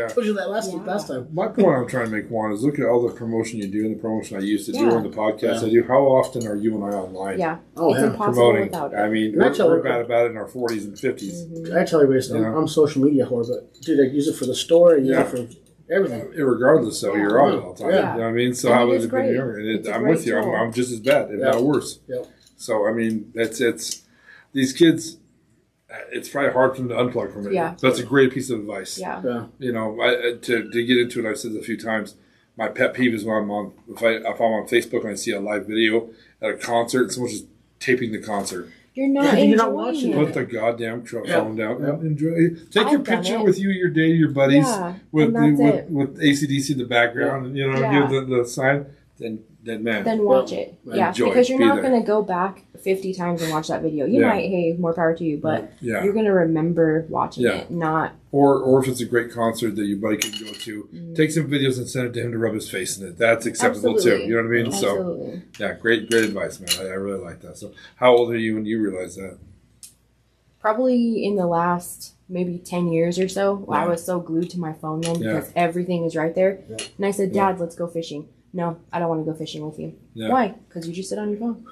Speaker 3: told you that last time.
Speaker 2: My point I'm trying to make, Juan, is look at all the promotion you do and the promotion I used to do on the podcast I do. How often are you and I online?
Speaker 4: Yeah.
Speaker 3: It's
Speaker 4: impossible
Speaker 2: promoting.
Speaker 4: without it.
Speaker 2: I mean, we're bad about it in our 40s and 50s.
Speaker 3: I tell everybody, I'm social media whore, but dude, I use it for the store and use it for everything.
Speaker 2: Regardless, so you're on it all the time.
Speaker 3: Yeah.
Speaker 2: You know what I mean? So
Speaker 4: And
Speaker 2: how
Speaker 4: it
Speaker 2: would
Speaker 4: is
Speaker 2: it been
Speaker 4: great.
Speaker 2: younger?
Speaker 4: It's a
Speaker 2: I'm
Speaker 4: great
Speaker 2: with you.
Speaker 4: tool.
Speaker 2: I'm just as bad, if not worse.
Speaker 3: Yep.
Speaker 2: So I mean, it's these kids. It's probably hard for them to unplug from it.
Speaker 4: Yeah.
Speaker 2: That's a great piece of advice.
Speaker 4: Yeah.
Speaker 2: You know, to get into it, I've said it a few times. My pet peeve is when I'm on if I'm on Facebook and I see a live video at a concert and someone's just taping the concert.
Speaker 4: You're not enjoying
Speaker 3: watching
Speaker 4: it.
Speaker 2: Put the goddamn phone down and enjoy. Take
Speaker 4: I've
Speaker 2: your
Speaker 4: done
Speaker 2: picture
Speaker 4: it.
Speaker 2: with you, your day, your buddies, with
Speaker 4: and that's it.
Speaker 2: with ACDC in the background, and give the sign. Then man,
Speaker 4: Then watch it. Yeah,
Speaker 2: enjoy
Speaker 4: because
Speaker 2: it.
Speaker 4: you're
Speaker 2: Be
Speaker 4: not
Speaker 2: there.
Speaker 4: going to go back 50 times and watch that video. You might, hey, more power to you, but you're going to remember watching it, not...
Speaker 2: Or if it's a great concert that your buddy can go to, take some videos and send it to him to rub his face in it. That's acceptable too. You know what I mean?
Speaker 4: Absolutely.
Speaker 2: So, yeah, great advice, man. I really like that. So, how old are you when you realized that?
Speaker 4: Probably in the last maybe 10 years or so. I was so glued to my phone then because everything is right there. Yeah. And I said, Dad, let's go fishing. No, I don't want to go fishing with you. Yeah. Why? Because you just sit on your phone.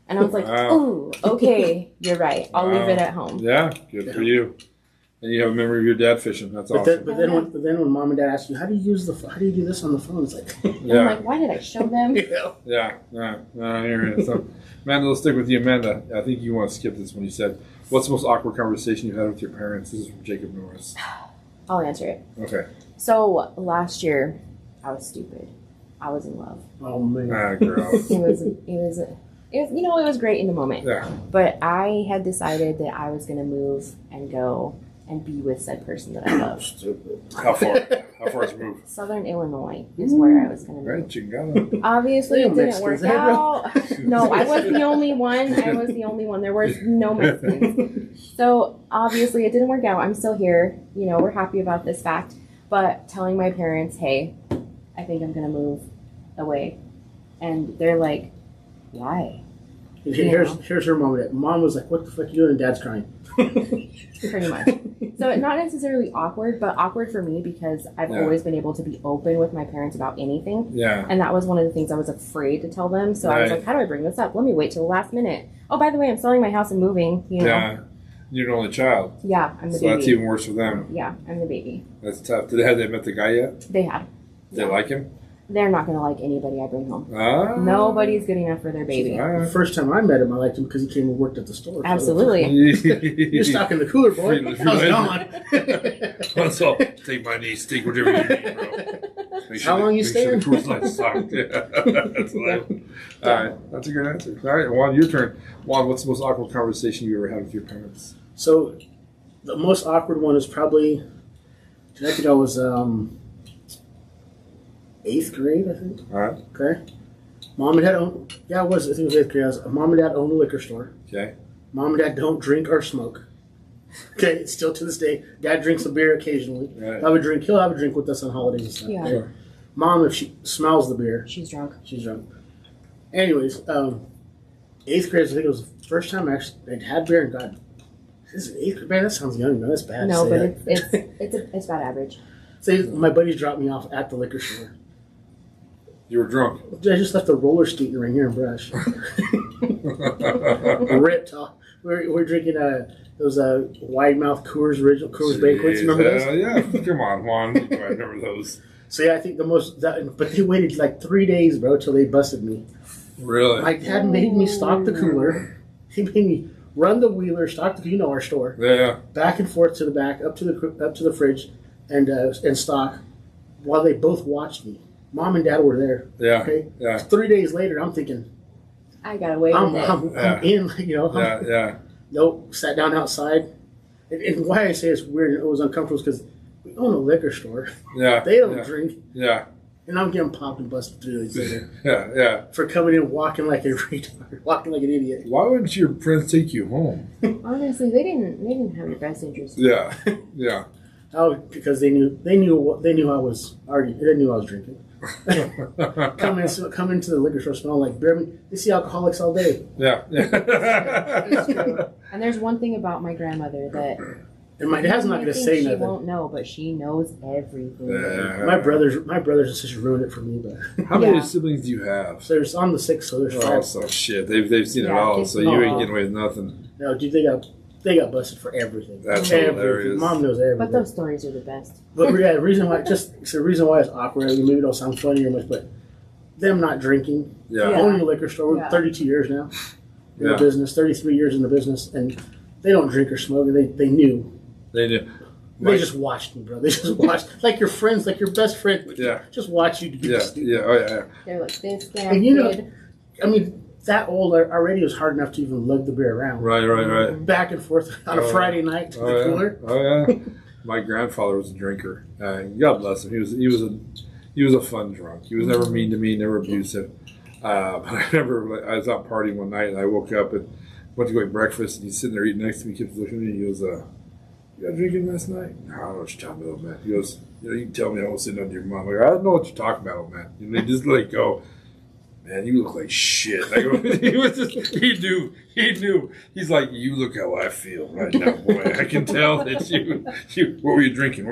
Speaker 4: And I was like, oh, okay, you're right. I'll leave it at home.
Speaker 2: Yeah, good for you. And you have a memory of your dad fishing. That's awesome.
Speaker 3: But then when Mom and Dad ask you, how do you do this on the phone? It's like,
Speaker 4: I'm like, why did I show them?
Speaker 2: Yeah. Here it is. So, Amanda, let's stick with you. Amanda, I think you want to skip this when you said, what's the most awkward conversation you've had with your parents? This is from Jacob Norris.
Speaker 4: I'll answer it.
Speaker 2: Okay.
Speaker 4: So last year, I was stupid. I was in love.
Speaker 3: Oh man.
Speaker 2: Girl.
Speaker 4: It was great in the moment.
Speaker 2: Yeah.
Speaker 4: But I had decided that I was going to move and go and be with said person that I love.
Speaker 3: Stupid.
Speaker 2: How far? How far is the move?
Speaker 4: Southern Illinois is where I was going to move.
Speaker 2: Right, Chingala.
Speaker 4: Obviously, it didn't work
Speaker 3: Mexicans there, bro.
Speaker 4: out. No, I was the only one. There was no Mexicans. So, obviously, it didn't work out. I'm still here. We're happy about this fact. But telling my parents, hey, I think I'm going to move away. And they're like, why?
Speaker 3: Here's her mom. Mom was like, what the fuck are you doing? And Dad's crying.
Speaker 4: Pretty much. So not necessarily awkward, but awkward for me because I've always been able to be open with my parents about anything.
Speaker 2: Yeah.
Speaker 4: And that was one of the things I was afraid to tell them. So I was like, how do I bring this up? Let me wait till the last minute. Oh, by the way, I'm selling my house and moving.
Speaker 2: Yeah. You're the only child.
Speaker 4: Yeah, I'm the
Speaker 2: baby. So that's even worse for them.
Speaker 4: Yeah, I'm the baby.
Speaker 2: That's tough. Have they met the guy yet?
Speaker 4: They had.
Speaker 2: They like him?
Speaker 4: They're not going to like anybody I bring home.
Speaker 2: Ah.
Speaker 4: Nobody's good enough for their baby.
Speaker 3: The first time I met him, I liked him because he came and worked at the store.
Speaker 4: Absolutely.
Speaker 3: You're stocking the cooler, boy. How's gone?
Speaker 2: So take my niece, take whatever you need, bro.
Speaker 3: How long you staying?
Speaker 2: Sure that's right. All right, that's a good answer. All right, Juan, your turn. Juan, what's the most awkward conversation you ever had with your parents?
Speaker 3: So, the most awkward one is probably, I think I was 8th grade, I think.
Speaker 2: All right.
Speaker 3: Okay. Mom and Dad own. Yeah, I think it was 8th grade. Mom and Dad own a liquor store.
Speaker 2: Okay.
Speaker 3: Mom and Dad don't drink or smoke. Okay, still to this day. Dad drinks a beer occasionally.
Speaker 2: Right.
Speaker 3: He'll have a drink with us on holidays and stuff.
Speaker 4: Yeah.
Speaker 3: Okay? Mom, if she smells the beer,
Speaker 4: She's drunk.
Speaker 3: she's drunk. Anyways, 8th grade, I think it was the first time I actually had beer and God, this is 8th grade. Man, that sounds young, man. That's bad.
Speaker 4: No,
Speaker 3: to
Speaker 4: but
Speaker 3: say
Speaker 4: it's about average.
Speaker 3: Say my buddies dropped me off at the liquor store.
Speaker 2: You were drunk.
Speaker 3: I just left the roller skating ring here in Brush. Ripped off. We're drinking those wide mouth Coors original Coors Banquets. Remember those?
Speaker 2: Yeah. Come on, Juan. I remember those.
Speaker 3: So yeah, I think but they waited like 3 days, bro, till they busted me.
Speaker 2: Really?
Speaker 3: My dad made me stock the cooler. He made me run the wheeler, stock the our store.
Speaker 2: Yeah.
Speaker 3: Back and forth to the back, up to the fridge, and stock, while they both watched me. Mom and Dad were there.
Speaker 2: Yeah.
Speaker 3: Okay.
Speaker 2: Yeah.
Speaker 3: 3 days later, I'm thinking,
Speaker 4: I got away with it.
Speaker 3: I'm in,
Speaker 2: Yeah.
Speaker 3: Nope. Sat down outside. And why I say it's weird and it was uncomfortable is because we own a liquor store.
Speaker 2: Yeah.
Speaker 3: They don't drink.
Speaker 2: Yeah.
Speaker 3: And I'm getting popped and busted 3 days later.
Speaker 2: Yeah.
Speaker 3: For coming in walking like a retard, walking like an idiot.
Speaker 2: Why wouldn't your friends take you home?
Speaker 4: Honestly, they didn't have your best interest.
Speaker 2: Yeah.
Speaker 3: Oh, because they knew I was drinking. come into the liquor store smelling like beer. I mean, they see alcoholics all day.
Speaker 2: Yeah.
Speaker 4: It's true. And there's one thing about my grandmother that
Speaker 3: And my dad's not going to say nothing.
Speaker 4: She won't know, but she knows everything.
Speaker 3: My brothers and sisters ruined it for me. But
Speaker 2: how many siblings do you have?
Speaker 3: So there's on the 6, so there's 5.
Speaker 2: Oh, so shit. They've seen it all, so you ain't getting away with nothing.
Speaker 3: No, dude, they got busted for everything.
Speaker 2: That's
Speaker 3: everything.
Speaker 2: hilarious.
Speaker 3: Mom knows everything.
Speaker 4: But those stories are the best.
Speaker 3: But yeah, the reason why it's awkward. I mean, maybe it don't sound funny or much, but them not drinking, owning a liquor store, we're 32 years now in the business, 33 years in the business, and they don't drink or smoke. And they knew.
Speaker 2: They do.
Speaker 3: They just watched me, bro. They just watched like your friends, like your best friend. Just watch you do stupid.
Speaker 2: Yeah. Oh yeah.
Speaker 4: They're like this damn
Speaker 3: And you know,
Speaker 4: kid.
Speaker 3: I mean, that old already was hard enough to even lug the beer around.
Speaker 2: Right.
Speaker 3: Back and forth on a Friday night to the cooler.
Speaker 2: Oh yeah. My grandfather was a drinker. God bless him. He was a fun drunk. He was never mean to me, never abusive. But I remember I was out partying one night and I woke up and went to go eat breakfast and he's sitting there eating next to me. He kept looking at me. He goes, "You got drinking last night?" "No, I don't know what you're talking about, man." He goes, "You can tell me I was sitting under your mom." Like, "I don't know what you're talking about, man." And they just let go. "Man, you look like shit." I go, he knew. He's like, "You look how I feel right now, boy. I can tell that you. What were you drinking?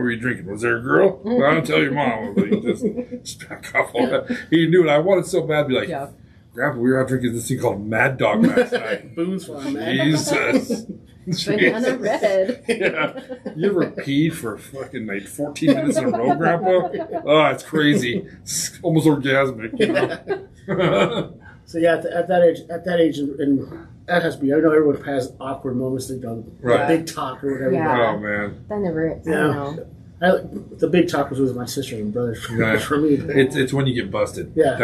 Speaker 2: Was there a girl?" "Well, I don't tell your mom." I was like, just back off all that. He knew it. I wanted so bad to be like, "Grandpa, we were out drinking this thing called Mad Dog last night."
Speaker 3: Boone's Farm, man.
Speaker 2: Jesus.
Speaker 4: Banana red.
Speaker 2: Yeah. You ever peed for fucking like 14 minutes in a row, Grandpa? Oh, it's crazy. It's almost orgasmic, you know?
Speaker 3: So yeah, at that age, and that has to be. I know everyone has awkward moments. They go big talk or whatever.
Speaker 4: Yeah.
Speaker 2: Oh man.
Speaker 4: That never. I don't know.
Speaker 3: The big talk was with my sisters and brothers for me.
Speaker 2: It's when you get busted.
Speaker 3: Yeah.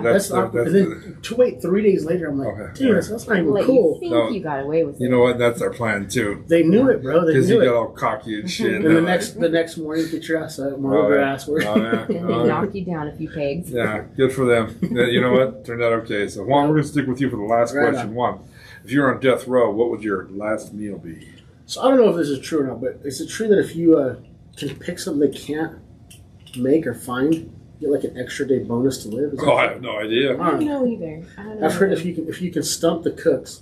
Speaker 2: That's
Speaker 3: awkward. And then to wait 3 days later, I'm like, dude, that's not even cool.
Speaker 4: You think you got away with it.
Speaker 2: You know what? That's our plan too.
Speaker 3: They knew it, bro. They knew it.
Speaker 2: Because you got all cocky and shit.
Speaker 3: And the next morning, get your ass up, mow your ass.
Speaker 4: And they knock you down a few pegs.
Speaker 2: Yeah, good for them. You know what? Turned out okay. So Juan, we're gonna stick with you for the last question. Juan, if you were on death row, what would your last meal be?
Speaker 3: So I don't know if this is true or not, but is it true that if you can pick something they can't make or find, you get like an extra day bonus to live?
Speaker 2: I have no idea.
Speaker 4: I don't know either.
Speaker 3: I've heard if you can stump the cooks,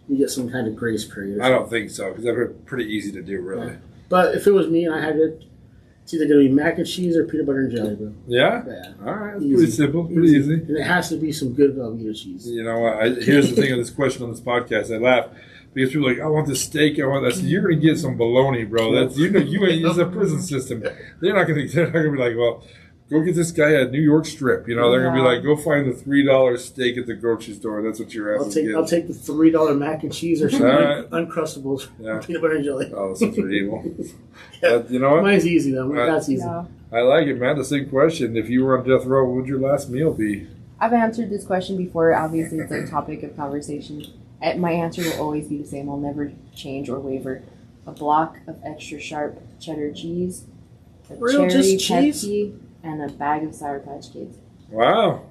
Speaker 3: you get some kind of grace period.
Speaker 2: I don't think so because they're pretty easy to do, really.
Speaker 3: Yeah. But if it was me and I had it, it's either going to be mac and cheese or peanut butter and jelly, bro.
Speaker 2: Yeah?
Speaker 3: Yeah.
Speaker 2: All right. That's pretty simple. Pretty easy.
Speaker 3: And it has to be some good Velveeta cheese.
Speaker 2: You know, here's the thing of this question on this podcast. I laugh because people are like, "I want this steak. I want that." So you're going to get some bologna, bro. That's it's a prison system. They're not going to be like, "Well, go get this guy at New York Strip." You know, they're going to be like, "Go find the $3 steak at the grocery store." That's what you're asking.
Speaker 3: I'll take the $3 mac and cheese or some Uncrustables, peanut butter and jelly.
Speaker 2: Oh, this is pretty evil. You know what?
Speaker 3: Mine's easy though. That's easy.
Speaker 4: Yeah.
Speaker 2: I like it, man. The same question. If you were on death row, what would your last meal be?
Speaker 4: I've answered this question before. Obviously, it's a topic of conversation. My answer will always be the same. I'll never change or waver. A block of extra sharp cheddar cheese, a cherry Pepsi, and a bag of Sour Patch Kids.
Speaker 2: Wow.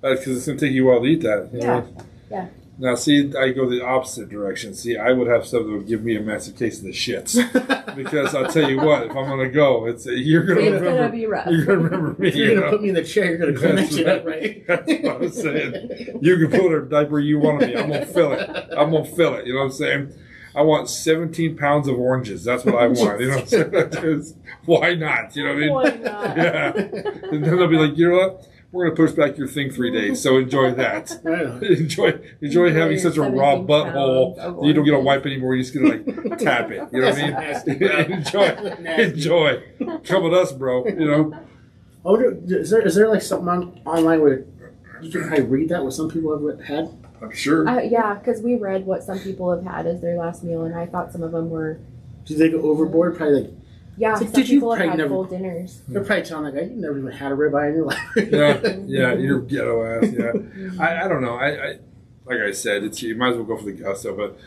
Speaker 2: That's because it's going to take you a while to eat that. You know?
Speaker 4: Yeah.
Speaker 2: Now, see, I go the opposite direction. See, I would have something that would give me a massive case of the shits. Because I'll tell you what, if I'm going to go, you're going to remember.
Speaker 4: Be rough.
Speaker 2: You're going to remember me.
Speaker 3: If you're going to put me in the chair, you're going to clean that shit up, right?
Speaker 2: That's what I'm saying. You can put a diaper you want to be. I'm going to fill it. You know what I'm saying? I want 17 pounds of oranges. That's what I want. You know what I'm saying? Why not? You know what I mean?
Speaker 4: Why not?
Speaker 2: Yeah. And then they'll be like, you know what? We're going to push back your thing 3 days, so enjoy that. enjoy having such a raw butthole that you don't get a wipe anymore. You just get to like tap it. You know what I mean? Enjoy. Come with us, bro. You know.
Speaker 3: Oh, is there like something online where you can probably read that what some people have had?
Speaker 2: I'm sure.
Speaker 4: Yeah, because we read what some people have had as their last meal, and I thought some of them were.
Speaker 3: Did they go overboard? Probably like.
Speaker 4: Yeah,
Speaker 3: like,
Speaker 4: some people have had full dinners.
Speaker 3: They're probably telling that guy, "You never even had a ribeye in your life."
Speaker 2: Yeah, you're ghetto ass. Yeah, I don't know. I like I said, you might as well go for the gusto. But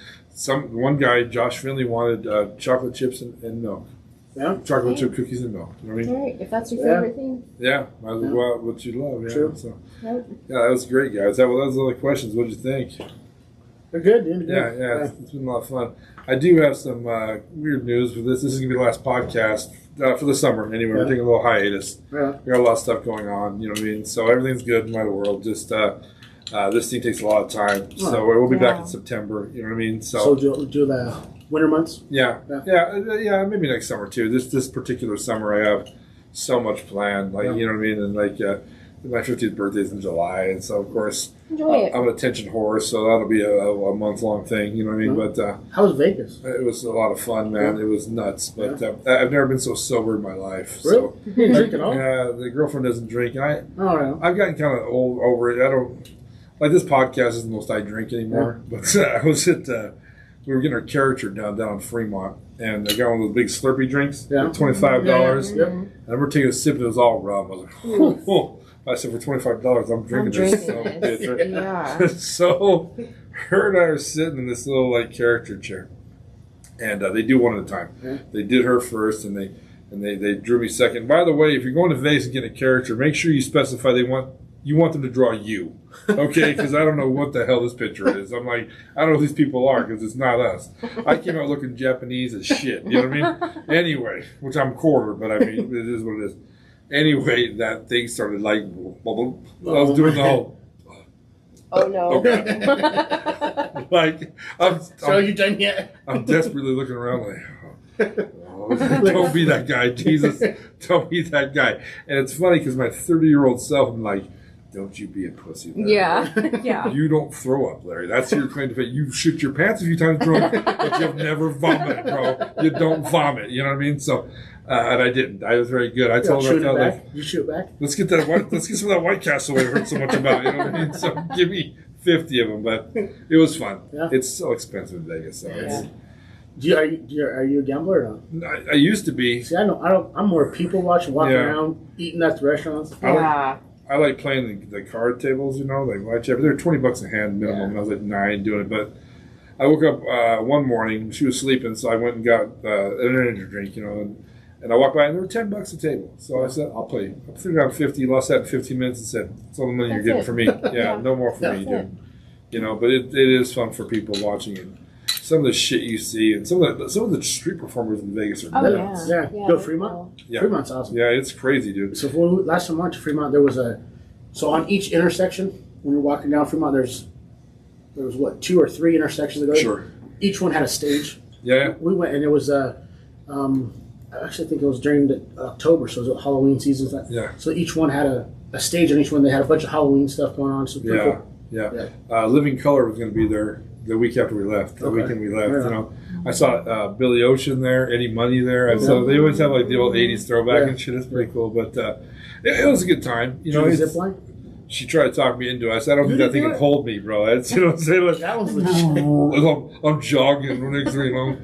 Speaker 2: one guy, Josh Finley, wanted chocolate chips and milk. Yeah, chocolate chip cookies and milk. You know what I mean?
Speaker 4: All right, if that's your favorite thing.
Speaker 2: Yeah, might as well go out what you love. Yeah,
Speaker 3: true.
Speaker 2: So, yeah, that was great, guys. That was all the questions. What did you think?
Speaker 3: They're good, dude.
Speaker 2: Yeah. It's been a lot of fun. I do have some weird news for this. This is going to be the last podcast for the summer anyway. We're taking a little hiatus.
Speaker 3: Yeah.
Speaker 2: We got a lot of stuff going on, you know what I mean? So everything's good in my world. Just this thing takes a lot of time. So we'll be back in September, you know what I mean? So
Speaker 3: do the winter months?
Speaker 2: Yeah, maybe next summer too. This particular summer I have so much planned, like you know what I mean? And like my 50th birthday is in July, and so of course I'm an attention whore, so that'll be a month-long thing, you know what I mean? But
Speaker 3: how was Vegas?
Speaker 2: It was a lot of fun, man. It was nuts, but I've never been so sober in my life.
Speaker 3: Really?
Speaker 2: So
Speaker 3: You didn't drink at all?
Speaker 2: yeah, the girlfriend doesn't drink, and
Speaker 3: I've
Speaker 2: gotten kind of old over it. I don't like this podcast isn't the most I drink anymore, but I was at we were getting our character down on Fremont, and I got one of those big Slurpee drinks, $25. And I remember taking a sip, and it was all rum. I was like, oh. I said, for $25, I'm drinking this.
Speaker 4: Yeah.
Speaker 2: So her and I are sitting in this little like character chair, and they do one at a time.
Speaker 3: Yeah.
Speaker 2: They did her first, and they drew me second. By the way, if you're going to Vegas and getting a character, make sure you specify you want them to draw you, okay? Because I don't know what the hell this picture is. I'm like, I don't know who these people are because it's not us. I came out looking Japanese as shit. You know what I mean? Anyway, which I'm quarter, but I mean it is what it is. Anyway, that thing started like, I was doing the whole.
Speaker 4: Oh no!
Speaker 2: Okay. Like
Speaker 3: so you done yet?
Speaker 2: I'm desperately looking around like, don't be that guy, Jesus! Don't be that guy. And it's funny because my 30-year-old self, I'm like, don't you be a pussy, Larry.
Speaker 4: Yeah.
Speaker 2: You don't throw up, Larry. That's your claim to fame. You shit your pants a few times drunk, but you've never vomited, bro. You don't vomit. You know what I mean? So. And I didn't. I was very good. I told her, like,
Speaker 3: you shoot back.
Speaker 2: Let's get some of that White Castle I've heard so much about. You know what I mean? So give me 50 of them. But it was fun. Yeah. It's so expensive in Vegas. So
Speaker 3: are you a gambler or not?
Speaker 2: I used to be.
Speaker 3: See, I'm more people watching, walking around, eating at the restaurants.
Speaker 4: Yeah.
Speaker 2: I like playing the card tables. You know, like whitechapel. They're $20 a hand minimum. And I was like 9 doing it, but. I woke up one morning. She was sleeping, so I went and got an energy drink. You know. And I walked by, and there were $10 a table. So I said, I'll play. I threw down 50, lost that in 15 minutes, and said, "It's all the money you're getting for me." Yeah, no more for me, dude. You know, but it is fun for people watching it. Some of the shit you see, and some of the street performers in Vegas are nuts.
Speaker 3: Yeah. Go Fremont.
Speaker 2: Yeah.
Speaker 3: Fremont's awesome.
Speaker 2: Yeah, it's crazy, dude.
Speaker 3: So last time I went to Fremont, there was so on each intersection when you're walking down Fremont, there was what 2 or 3 intersections that go.
Speaker 2: Sure.
Speaker 3: Each one had a stage.
Speaker 2: Yeah.
Speaker 3: We went, and it was I actually think it was during the October, so it was Halloween season.
Speaker 2: Yeah.
Speaker 3: So each one had a stage, and each one they had a bunch of Halloween stuff going on. So cool.
Speaker 2: Living Color was going to be there the week after we left. The weekend we left, you know. I saw Billy Ocean there, Eddie Money there. So they always have like the old '80s throwback and shit. It's pretty cool, but it was a good time. You know,
Speaker 3: zip line.
Speaker 2: She tried to talk me into it. I said, I don't think that thing can hold me, bro. That's, you know what I'm saying? Like,
Speaker 3: that was legit.
Speaker 2: I'm jogging when it's really long.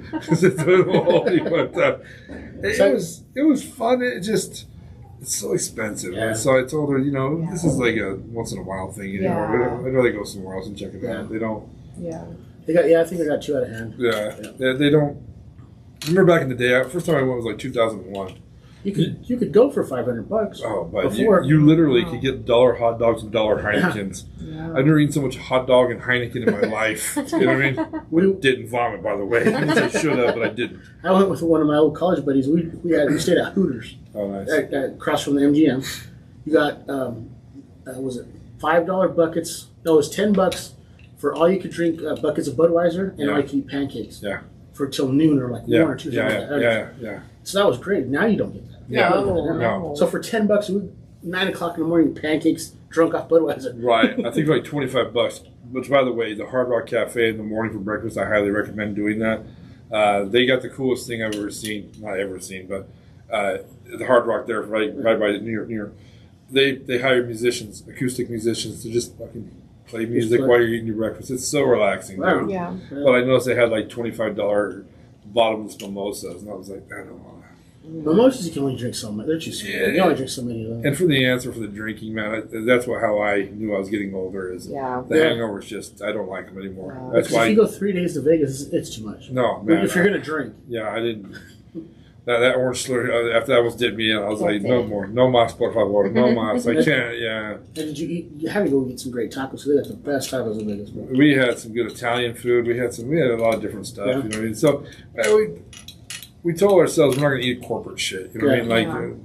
Speaker 2: But it was fun. It's so expensive.
Speaker 3: Yeah.
Speaker 2: And so I told her, you know, this is like a once in a while thing. You know, I'd rather go somewhere else and check it out. They don't.
Speaker 4: Yeah.
Speaker 3: I think they got 2 out of hand.
Speaker 2: Yeah. They don't. I remember back in the day, first time I went was like 2001.
Speaker 3: You could go for $500.
Speaker 2: Oh, but
Speaker 3: before.
Speaker 2: you literally could get $1 hot dogs and $1 Heinekens.
Speaker 4: Yeah.
Speaker 2: I've never eaten so much hot dog and Heineken in my life. You know what I mean? We didn't vomit, by the way. I should have, but I didn't.
Speaker 3: I went with one of my old college buddies. We stayed at Hooters.
Speaker 2: Oh, nice.
Speaker 3: Across from the MGM. You got was it $5 buckets? No, it was $10 for all you could drink buckets of Budweiser and all you could eat pancakes.
Speaker 2: Yeah.
Speaker 3: For till noon or like 1 or 2.
Speaker 2: Yeah.
Speaker 3: So that was great. Now you don't get that.
Speaker 2: No.
Speaker 3: So for $10, 9 o'clock in the morning, pancakes, drunk off Budweiser.
Speaker 2: Right. I think like $25. Which, by the way, the Hard Rock Cafe in the morning for breakfast, I highly recommend doing that. They got the coolest thing I've ever seen. Not ever seen, but the Hard Rock there, right by New York. They hire musicians, acoustic musicians, to just fucking play music while you're eating your breakfast. It's so relaxing, dude.
Speaker 4: Yeah.
Speaker 2: But I noticed they had like $25 bottomless mimosas, and I was like, I don't want to.
Speaker 3: Mimosas you can only drink so much. They're too sweet. You only drink so many of them.
Speaker 2: And for the answer for the drinking, man, that's how I knew I was getting older. Is the hangovers just I don't like them anymore.
Speaker 4: Yeah.
Speaker 2: That's why
Speaker 3: if you go 3 days to Vegas, it's too much.
Speaker 2: No, man.
Speaker 3: If you're gonna drink,
Speaker 2: I didn't. That orange slur after that was did me in. I was like, no more, no más por favor, no más. I can't. Yeah.
Speaker 3: And did you eat? You had to go get some great tacos. They got the best tacos in Vegas.
Speaker 2: We had some good Italian food. We had a lot of different stuff. You know what I mean? So we told ourselves we're not going to eat corporate shit. You know what I mean? Like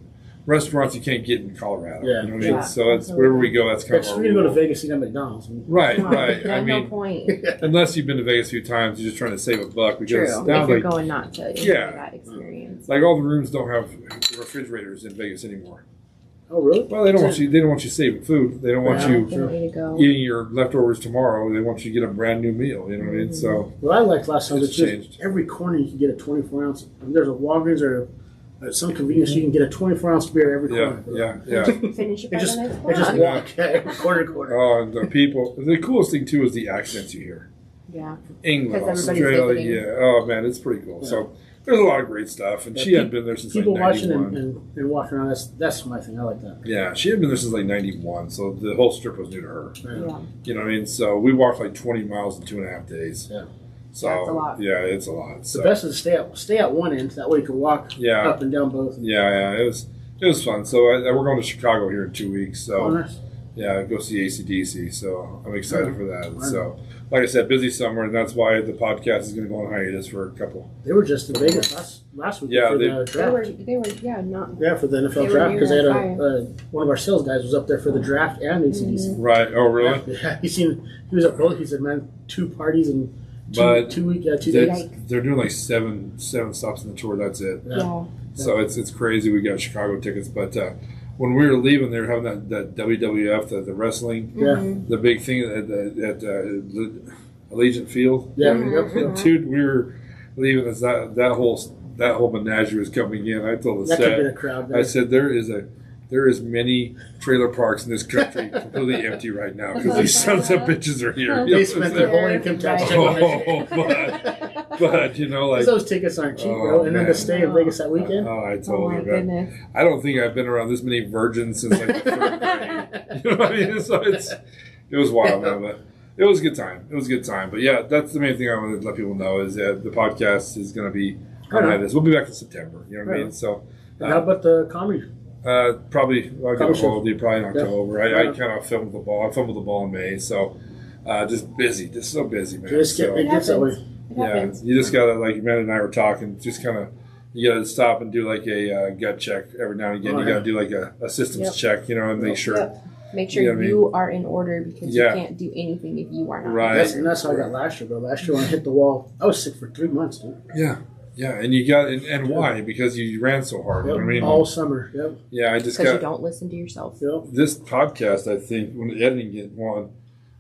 Speaker 2: restaurants you can't get in Colorado.
Speaker 3: Yeah.
Speaker 2: You know what I mean? So it's wherever we go, that's kind of
Speaker 3: If
Speaker 2: our
Speaker 3: we're going to go to
Speaker 2: rule.
Speaker 3: Vegas, eat at McDonald's.
Speaker 2: Right.
Speaker 4: There's
Speaker 2: I mean,
Speaker 4: no point.
Speaker 2: unless you've been to Vegas a few times, you're just trying to save a buck because
Speaker 4: True.
Speaker 2: now
Speaker 4: If you're
Speaker 2: like
Speaker 4: going not to enjoy that experience.
Speaker 2: like all the rooms don't have refrigerators in Vegas anymore.
Speaker 3: Oh, really?
Speaker 2: Well, they don't want you. They don't want you saving food. They don't want
Speaker 4: They
Speaker 2: you
Speaker 4: don't need to go.
Speaker 2: eating your leftovers tomorrow. They want you to get a brand new meal. You know what I mean? So
Speaker 3: What I liked last time was
Speaker 2: It's
Speaker 3: just
Speaker 2: changed.
Speaker 3: every corner you can get a 24-ounce. I mean, there's a Walgreens or some convenience you can get a 24-ounce beer every corner.
Speaker 2: yeah.
Speaker 4: Finish it by
Speaker 3: It just,
Speaker 4: the next
Speaker 3: it just
Speaker 4: block.
Speaker 3: walk corner to corner.
Speaker 2: Oh, and the people. The coolest thing too is the accents you hear.
Speaker 4: Yeah.
Speaker 2: England,
Speaker 4: 'Cause everybody's
Speaker 2: Australia.
Speaker 4: visiting.
Speaker 2: Yeah. Oh man, it's pretty cool.
Speaker 3: Yeah.
Speaker 2: So there's a lot of great stuff, and
Speaker 3: Yeah,
Speaker 2: she hadn't been there since
Speaker 3: People
Speaker 2: like
Speaker 3: watching
Speaker 2: 91.
Speaker 3: and walking around, that's my thing. I like that.
Speaker 2: Yeah, she had been there since like 91, so the whole strip was new to her.
Speaker 4: Yeah.
Speaker 2: You know what I mean? So we walked like 20 miles in 2.5 days.
Speaker 3: Yeah.
Speaker 2: So
Speaker 4: That's a lot.
Speaker 2: yeah, it's a lot. So
Speaker 3: The best is to stay at one end. That way you can walk
Speaker 2: Yeah.
Speaker 3: up and down both.
Speaker 2: yeah, it was fun. So we're going to Chicago here in 2 weeks. So
Speaker 3: Oh, nice.
Speaker 2: yeah, go see AC/DC. So I'm excited for that.
Speaker 3: Right.
Speaker 2: So like I said, busy summer, and that's why the podcast is going to go on hiatus for a couple.
Speaker 3: They were just in Vegas last week
Speaker 2: Yeah,
Speaker 3: for
Speaker 2: they-
Speaker 3: the draft.
Speaker 4: They were not.
Speaker 3: Yeah, for the
Speaker 4: They
Speaker 3: NFL
Speaker 4: were
Speaker 3: draft because they had
Speaker 4: near
Speaker 3: one of our sales guys was up there for the draft and ACDC.
Speaker 2: Right? Oh, really?
Speaker 3: Yeah, he was at both. He said, "Man, 2 parties and
Speaker 2: But
Speaker 3: 2 days."
Speaker 2: They're doing like seven stops in the tour. That's it.
Speaker 4: Yeah.
Speaker 2: So it's crazy. We got Chicago tickets, but when we were leaving, they were having that WWF, the wrestling,
Speaker 3: Yeah,
Speaker 2: the big thing at Allegiant Field.
Speaker 3: yeah,
Speaker 4: Mhm.
Speaker 3: yep.
Speaker 2: Dude, we were leaving. As that whole menagerie was coming in. I told the
Speaker 3: That could have been a
Speaker 2: set,
Speaker 3: crowd.
Speaker 2: I said there is many trailer parks in this country completely empty right now because these sons of bitches are here. You know
Speaker 3: They
Speaker 2: what
Speaker 3: spent
Speaker 2: I'm
Speaker 3: their
Speaker 2: saying?
Speaker 3: whole income tax check on that
Speaker 2: Oh, but you know, like,
Speaker 3: Because those tickets aren't cheap,
Speaker 2: Oh,
Speaker 3: bro. And then
Speaker 2: man.
Speaker 3: to stay in Vegas that weekend.
Speaker 2: oh, I
Speaker 4: Oh
Speaker 2: told
Speaker 4: my
Speaker 2: her, man.
Speaker 4: goodness.
Speaker 2: I don't think I've been around this many virgins since like the third grade. You know what I mean? So it was wild, man. But it was a good time. It was a good time. But yeah, that's the main thing I wanted to let people know is that the podcast is going to be on
Speaker 3: Right on.
Speaker 2: this. We'll be back in September. You know what I
Speaker 3: Right
Speaker 2: mean?
Speaker 3: on.
Speaker 2: So
Speaker 3: And how about the comedy?
Speaker 2: probably I'll get a
Speaker 3: Comedy show.
Speaker 2: hold of you probably in
Speaker 3: Yeah.
Speaker 2: October. I
Speaker 3: Yeah.
Speaker 2: kind of filmed the ball. I filmed the ball in May. So just busy. Just so busy, man.
Speaker 3: It gets that way.
Speaker 4: It
Speaker 2: Yeah,
Speaker 4: happens.
Speaker 2: you just gotta, like Amanda and I were talking, just kind of, you gotta stop and do like a gut check every now and again.
Speaker 3: Oh,
Speaker 2: You
Speaker 3: yeah.
Speaker 2: gotta do like a systems
Speaker 4: Yep.
Speaker 2: check, you know, and make sure.
Speaker 4: Yep. Make sure
Speaker 2: You know what I mean?
Speaker 4: you are in order because
Speaker 2: Yeah.
Speaker 4: you can't do anything if you are not.
Speaker 2: Right.
Speaker 3: That's how I got last year, bro. Last year when I hit the wall, I was sick for 3 months, dude.
Speaker 2: Yeah, and you got, and why? Because you ran so hard. You know what I mean?
Speaker 3: All summer. Yep.
Speaker 2: Yeah, I just
Speaker 4: Because you
Speaker 2: got
Speaker 4: don't listen to yourself.
Speaker 3: Yep.
Speaker 2: this podcast. I think when the editing get one,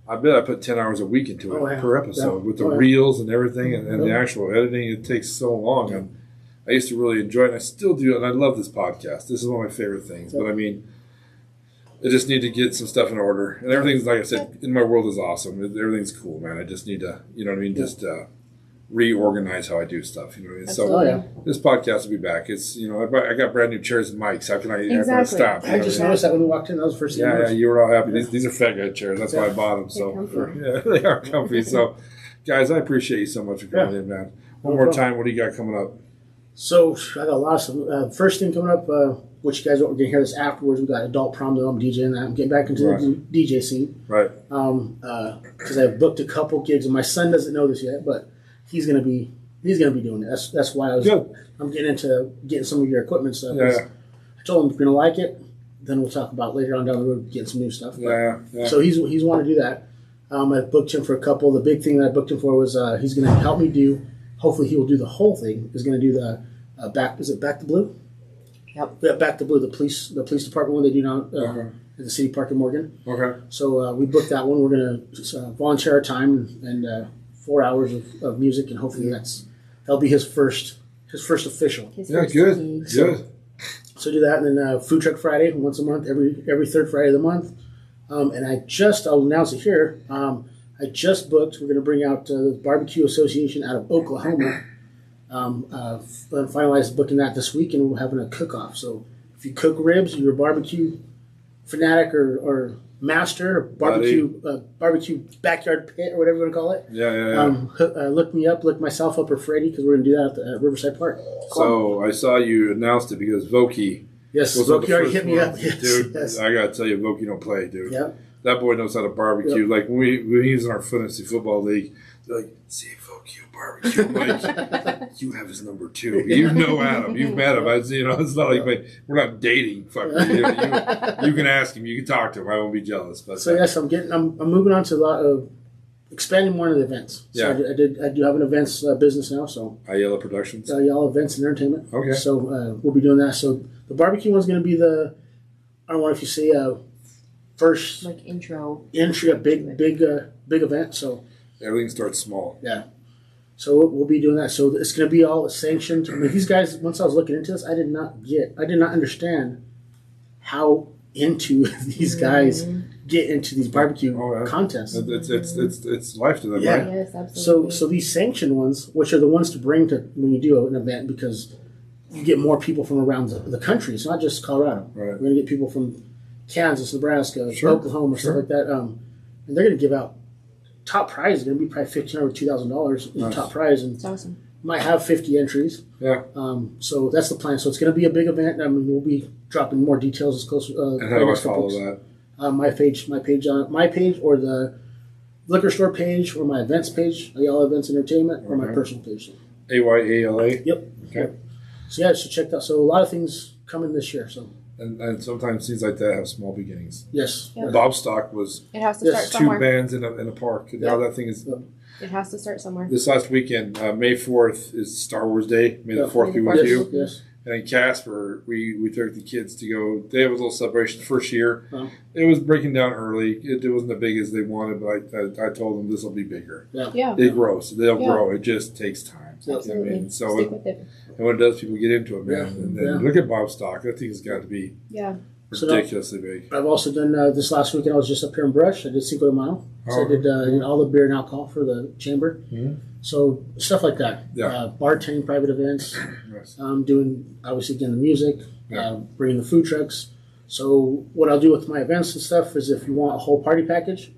Speaker 2: I bet I put 10 hours a week into it
Speaker 3: Oh, yeah.
Speaker 2: per episode
Speaker 3: Yeah.
Speaker 2: with the
Speaker 3: Oh, yeah.
Speaker 2: reels and everything, and the
Speaker 3: Yeah.
Speaker 2: actual editing. It takes so long, and I used to really enjoy it. And I still do, and I love this podcast. This is one of my favorite things. But I mean, I just need to get some stuff in order, and everything's like I said in my world is awesome. Everything's cool, man. I just need to, you know what I mean, just reorganize how I do stuff. You know what I mean? So
Speaker 4: Absolutely.
Speaker 3: Oh, yeah.
Speaker 2: this podcast will be back. It's I got brand new chairs and mics. How can I
Speaker 4: Exactly.
Speaker 2: stop? You
Speaker 3: I
Speaker 2: know
Speaker 3: just
Speaker 2: what I mean?
Speaker 3: noticed that when we walked in. That was the first thing I
Speaker 2: Yeah,
Speaker 3: noticed.
Speaker 2: you were all happy. These are fat guy chairs. That's why I bought them. So
Speaker 4: comfy.
Speaker 2: yeah, they are comfy. So, guys, I appreciate you so much for coming in, man. One
Speaker 3: No
Speaker 2: more
Speaker 3: problem.
Speaker 2: time, what do you got coming up?
Speaker 3: So I got a lot of stuff. First thing coming up, which you guys are going to hear this afterwards. We got adult prom that I'm DJing. That I'm getting back into
Speaker 2: Right.
Speaker 3: the DJ scene.
Speaker 2: Right.
Speaker 3: Because I've booked a couple gigs, and my son doesn't know this yet, but he's gonna be doing it. That's why
Speaker 2: Good.
Speaker 3: I'm getting into getting some of your equipment stuff.
Speaker 2: Yeah.
Speaker 3: 'Cause I told him if you're gonna like it, then we'll talk about later on down the road getting some new stuff. But-
Speaker 2: Yeah.
Speaker 3: So he's wanting to do that. I booked him for a couple. The big thing that I booked him for was he's going to help me do. Hopefully, he will do the whole thing. He's going to do the back. Is it Back to Blue?
Speaker 4: Yep.
Speaker 3: Yeah, Back to Blue. The police department one they do now at the city park in Morgan.
Speaker 2: Okay.
Speaker 3: So we booked that one. We're going to volunteer our time and 4 hours of music, and hopefully that'll be his first official.
Speaker 4: His
Speaker 2: Yeah.
Speaker 4: first
Speaker 2: Good.
Speaker 4: gig.
Speaker 2: Good.
Speaker 3: So do that, and then Food Truck Friday once a month, every third Friday of the month. And I'll announce it here. I just booked. We're going to bring out the Barbecue Association out of Oklahoma. Finalized booking that this week, and we're having a cook-off. So if you cook ribs, you're a barbecue fanatic or master, or barbecue backyard pit, or whatever you want to call it.
Speaker 2: Yeah.
Speaker 3: Look me up, look myself up, or Freddie, because we're going to do that at Riverside Park.
Speaker 2: So I saw you announced it because Voki
Speaker 3: Yes,
Speaker 2: was one of
Speaker 3: Loki
Speaker 2: the
Speaker 3: already
Speaker 2: first
Speaker 3: hit me up.
Speaker 2: ones.
Speaker 3: Yes,
Speaker 2: Dude.
Speaker 3: yes.
Speaker 2: I gotta tell you, Voki don't play, dude.
Speaker 3: Yep.
Speaker 2: That boy knows how to barbecue. Like when he was in our fantasy football league, they're like, CFOQ barbecue. I'm like, you have his number 2. You know Adam. You've met him. It's not like we're not dating. Fucker. You can ask him. You can talk to him. I won't be jealous. But
Speaker 3: so yes, I'm moving on to a lot of expanding more into the events. So I do have an events business now. So
Speaker 2: Ayala Productions.
Speaker 3: Ayala Events and Entertainment.
Speaker 2: Okay.
Speaker 3: So we'll be doing that. So the barbecue one's going to be I don't know if you say first
Speaker 4: like
Speaker 3: entry, a big event. So
Speaker 2: everything starts small.
Speaker 3: Yeah. So we'll be doing that. So it's going to be all sanctioned. I mean, these guys. Once I was looking into this, I did not understand how into these guys get into these barbecue contests.
Speaker 2: It's life to them,
Speaker 3: yeah.
Speaker 2: right?
Speaker 4: Yes, absolutely.
Speaker 3: So these sanctioned ones, which are the ones to bring to when you do an event, because you get more people from around the country. It's not just Colorado.
Speaker 2: Right.
Speaker 3: We're going to get people from Kansas, Nebraska, Oklahoma, stuff like that. And they're going to give out top prize. It's going to be probably $1,500 or $2,000 in top prize, and
Speaker 4: it's awesome.
Speaker 3: Might have 50 entries.
Speaker 2: Yeah.
Speaker 3: So that's the plan. So it's going to be a big event. I mean, we'll be dropping more details as close.
Speaker 2: And how do I follow that?
Speaker 3: My page or the liquor store page, or my events page, Ayala Events Entertainment, or my personal page.
Speaker 2: AYALA.
Speaker 3: Yep.
Speaker 2: Okay.
Speaker 3: So yeah, so check that. So a lot of things coming this year. So.
Speaker 2: And sometimes things like that have small beginnings.
Speaker 3: Yes.
Speaker 4: Yep.
Speaker 2: Bobstock was
Speaker 4: It has to start
Speaker 2: 2
Speaker 4: somewhere.
Speaker 2: bands in a park. And now that thing is.
Speaker 4: It has to start somewhere.
Speaker 2: This last weekend, May 4th is Star Wars Day. May the 4th be with you.
Speaker 3: Yes.
Speaker 2: And in Casper, we took the kids to go. They have a little celebration the first year.
Speaker 3: Uh-huh.
Speaker 2: It was breaking down early. It wasn't as big as they wanted, but I told them this will be bigger.
Speaker 4: Yeah.
Speaker 2: It grows. They'll grow. It just takes time.
Speaker 4: Absolutely.
Speaker 2: You know what I mean? So
Speaker 4: Stick with it.
Speaker 2: And when it does, people get into it, man.
Speaker 3: Yeah.
Speaker 2: And then look at Bobstock. That thing's got to be ridiculously big.
Speaker 3: I've also done this last weekend. I was just up here in Brush. I did Cinco de Mayo. So I did all the beer and alcohol for the chamber.
Speaker 2: Mm-hmm.
Speaker 3: So stuff like that.
Speaker 2: Yeah.
Speaker 3: Bartending, private events.
Speaker 2: Nice.
Speaker 3: doing obviously again the music.
Speaker 2: Yeah.
Speaker 3: Bringing the food trucks. So what I'll do with my events and stuff is, if you want a whole party package,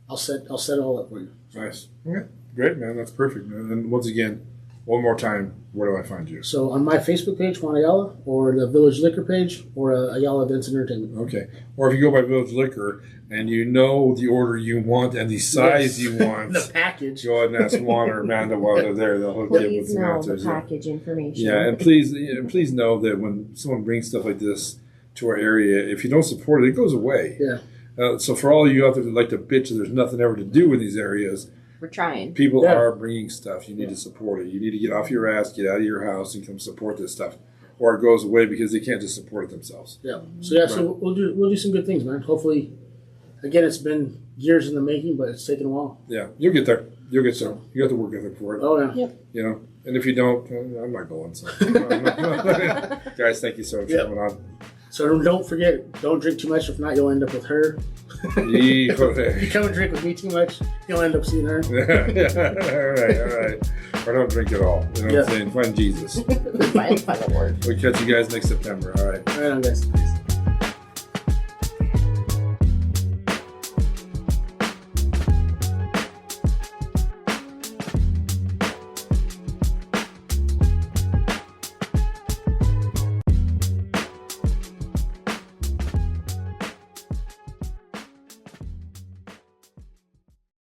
Speaker 3: I'll set it all up for you.
Speaker 2: Nice. Okay. Great, man. That's perfect, man. And once again, one more time, where do I find you?
Speaker 3: So on my Facebook page, Juan Ayala, or the Village Liquor page, or Ayala Events and Entertainment.
Speaker 2: Okay. Or if you go by Village Liquor and you know the order you want and the size you want,
Speaker 3: the package.
Speaker 2: go ahead and ask Juan or Amanda while they're there. They'll hook you up with
Speaker 4: Please
Speaker 2: some
Speaker 4: know
Speaker 2: answers.
Speaker 4: the package information.
Speaker 2: Yeah, and please know that when someone brings stuff like this to our area, if you don't support it, it goes away.
Speaker 3: Yeah.
Speaker 2: So for all of you out there that like to bitch that there's nothing ever to do in these areas,
Speaker 4: We're trying.
Speaker 2: people are bringing stuff. You need to support it. You need to get off your ass, get out of your house, and come support this stuff, or it goes away because they can't just support it themselves.
Speaker 3: Yeah. So so we'll do some good things, man. Hopefully, again, it's been years in the making, but it's taken a while.
Speaker 2: Yeah, you'll get there. You'll get there. You got the work ethic for it.
Speaker 3: Oh yeah.
Speaker 4: Yep.
Speaker 2: You know, and if you don't, I'm not going. So, guys, thank you so much for coming on.
Speaker 3: So don't forget, don't drink too much. If not, you'll end up with her.
Speaker 2: You
Speaker 3: come and drink with me too much, you'll end up seeing her.
Speaker 2: all right. Or don't drink at all. You know what I'm saying? Find Jesus.
Speaker 4: Final word.
Speaker 2: We'll catch you guys next September. All right.
Speaker 3: All right, guys.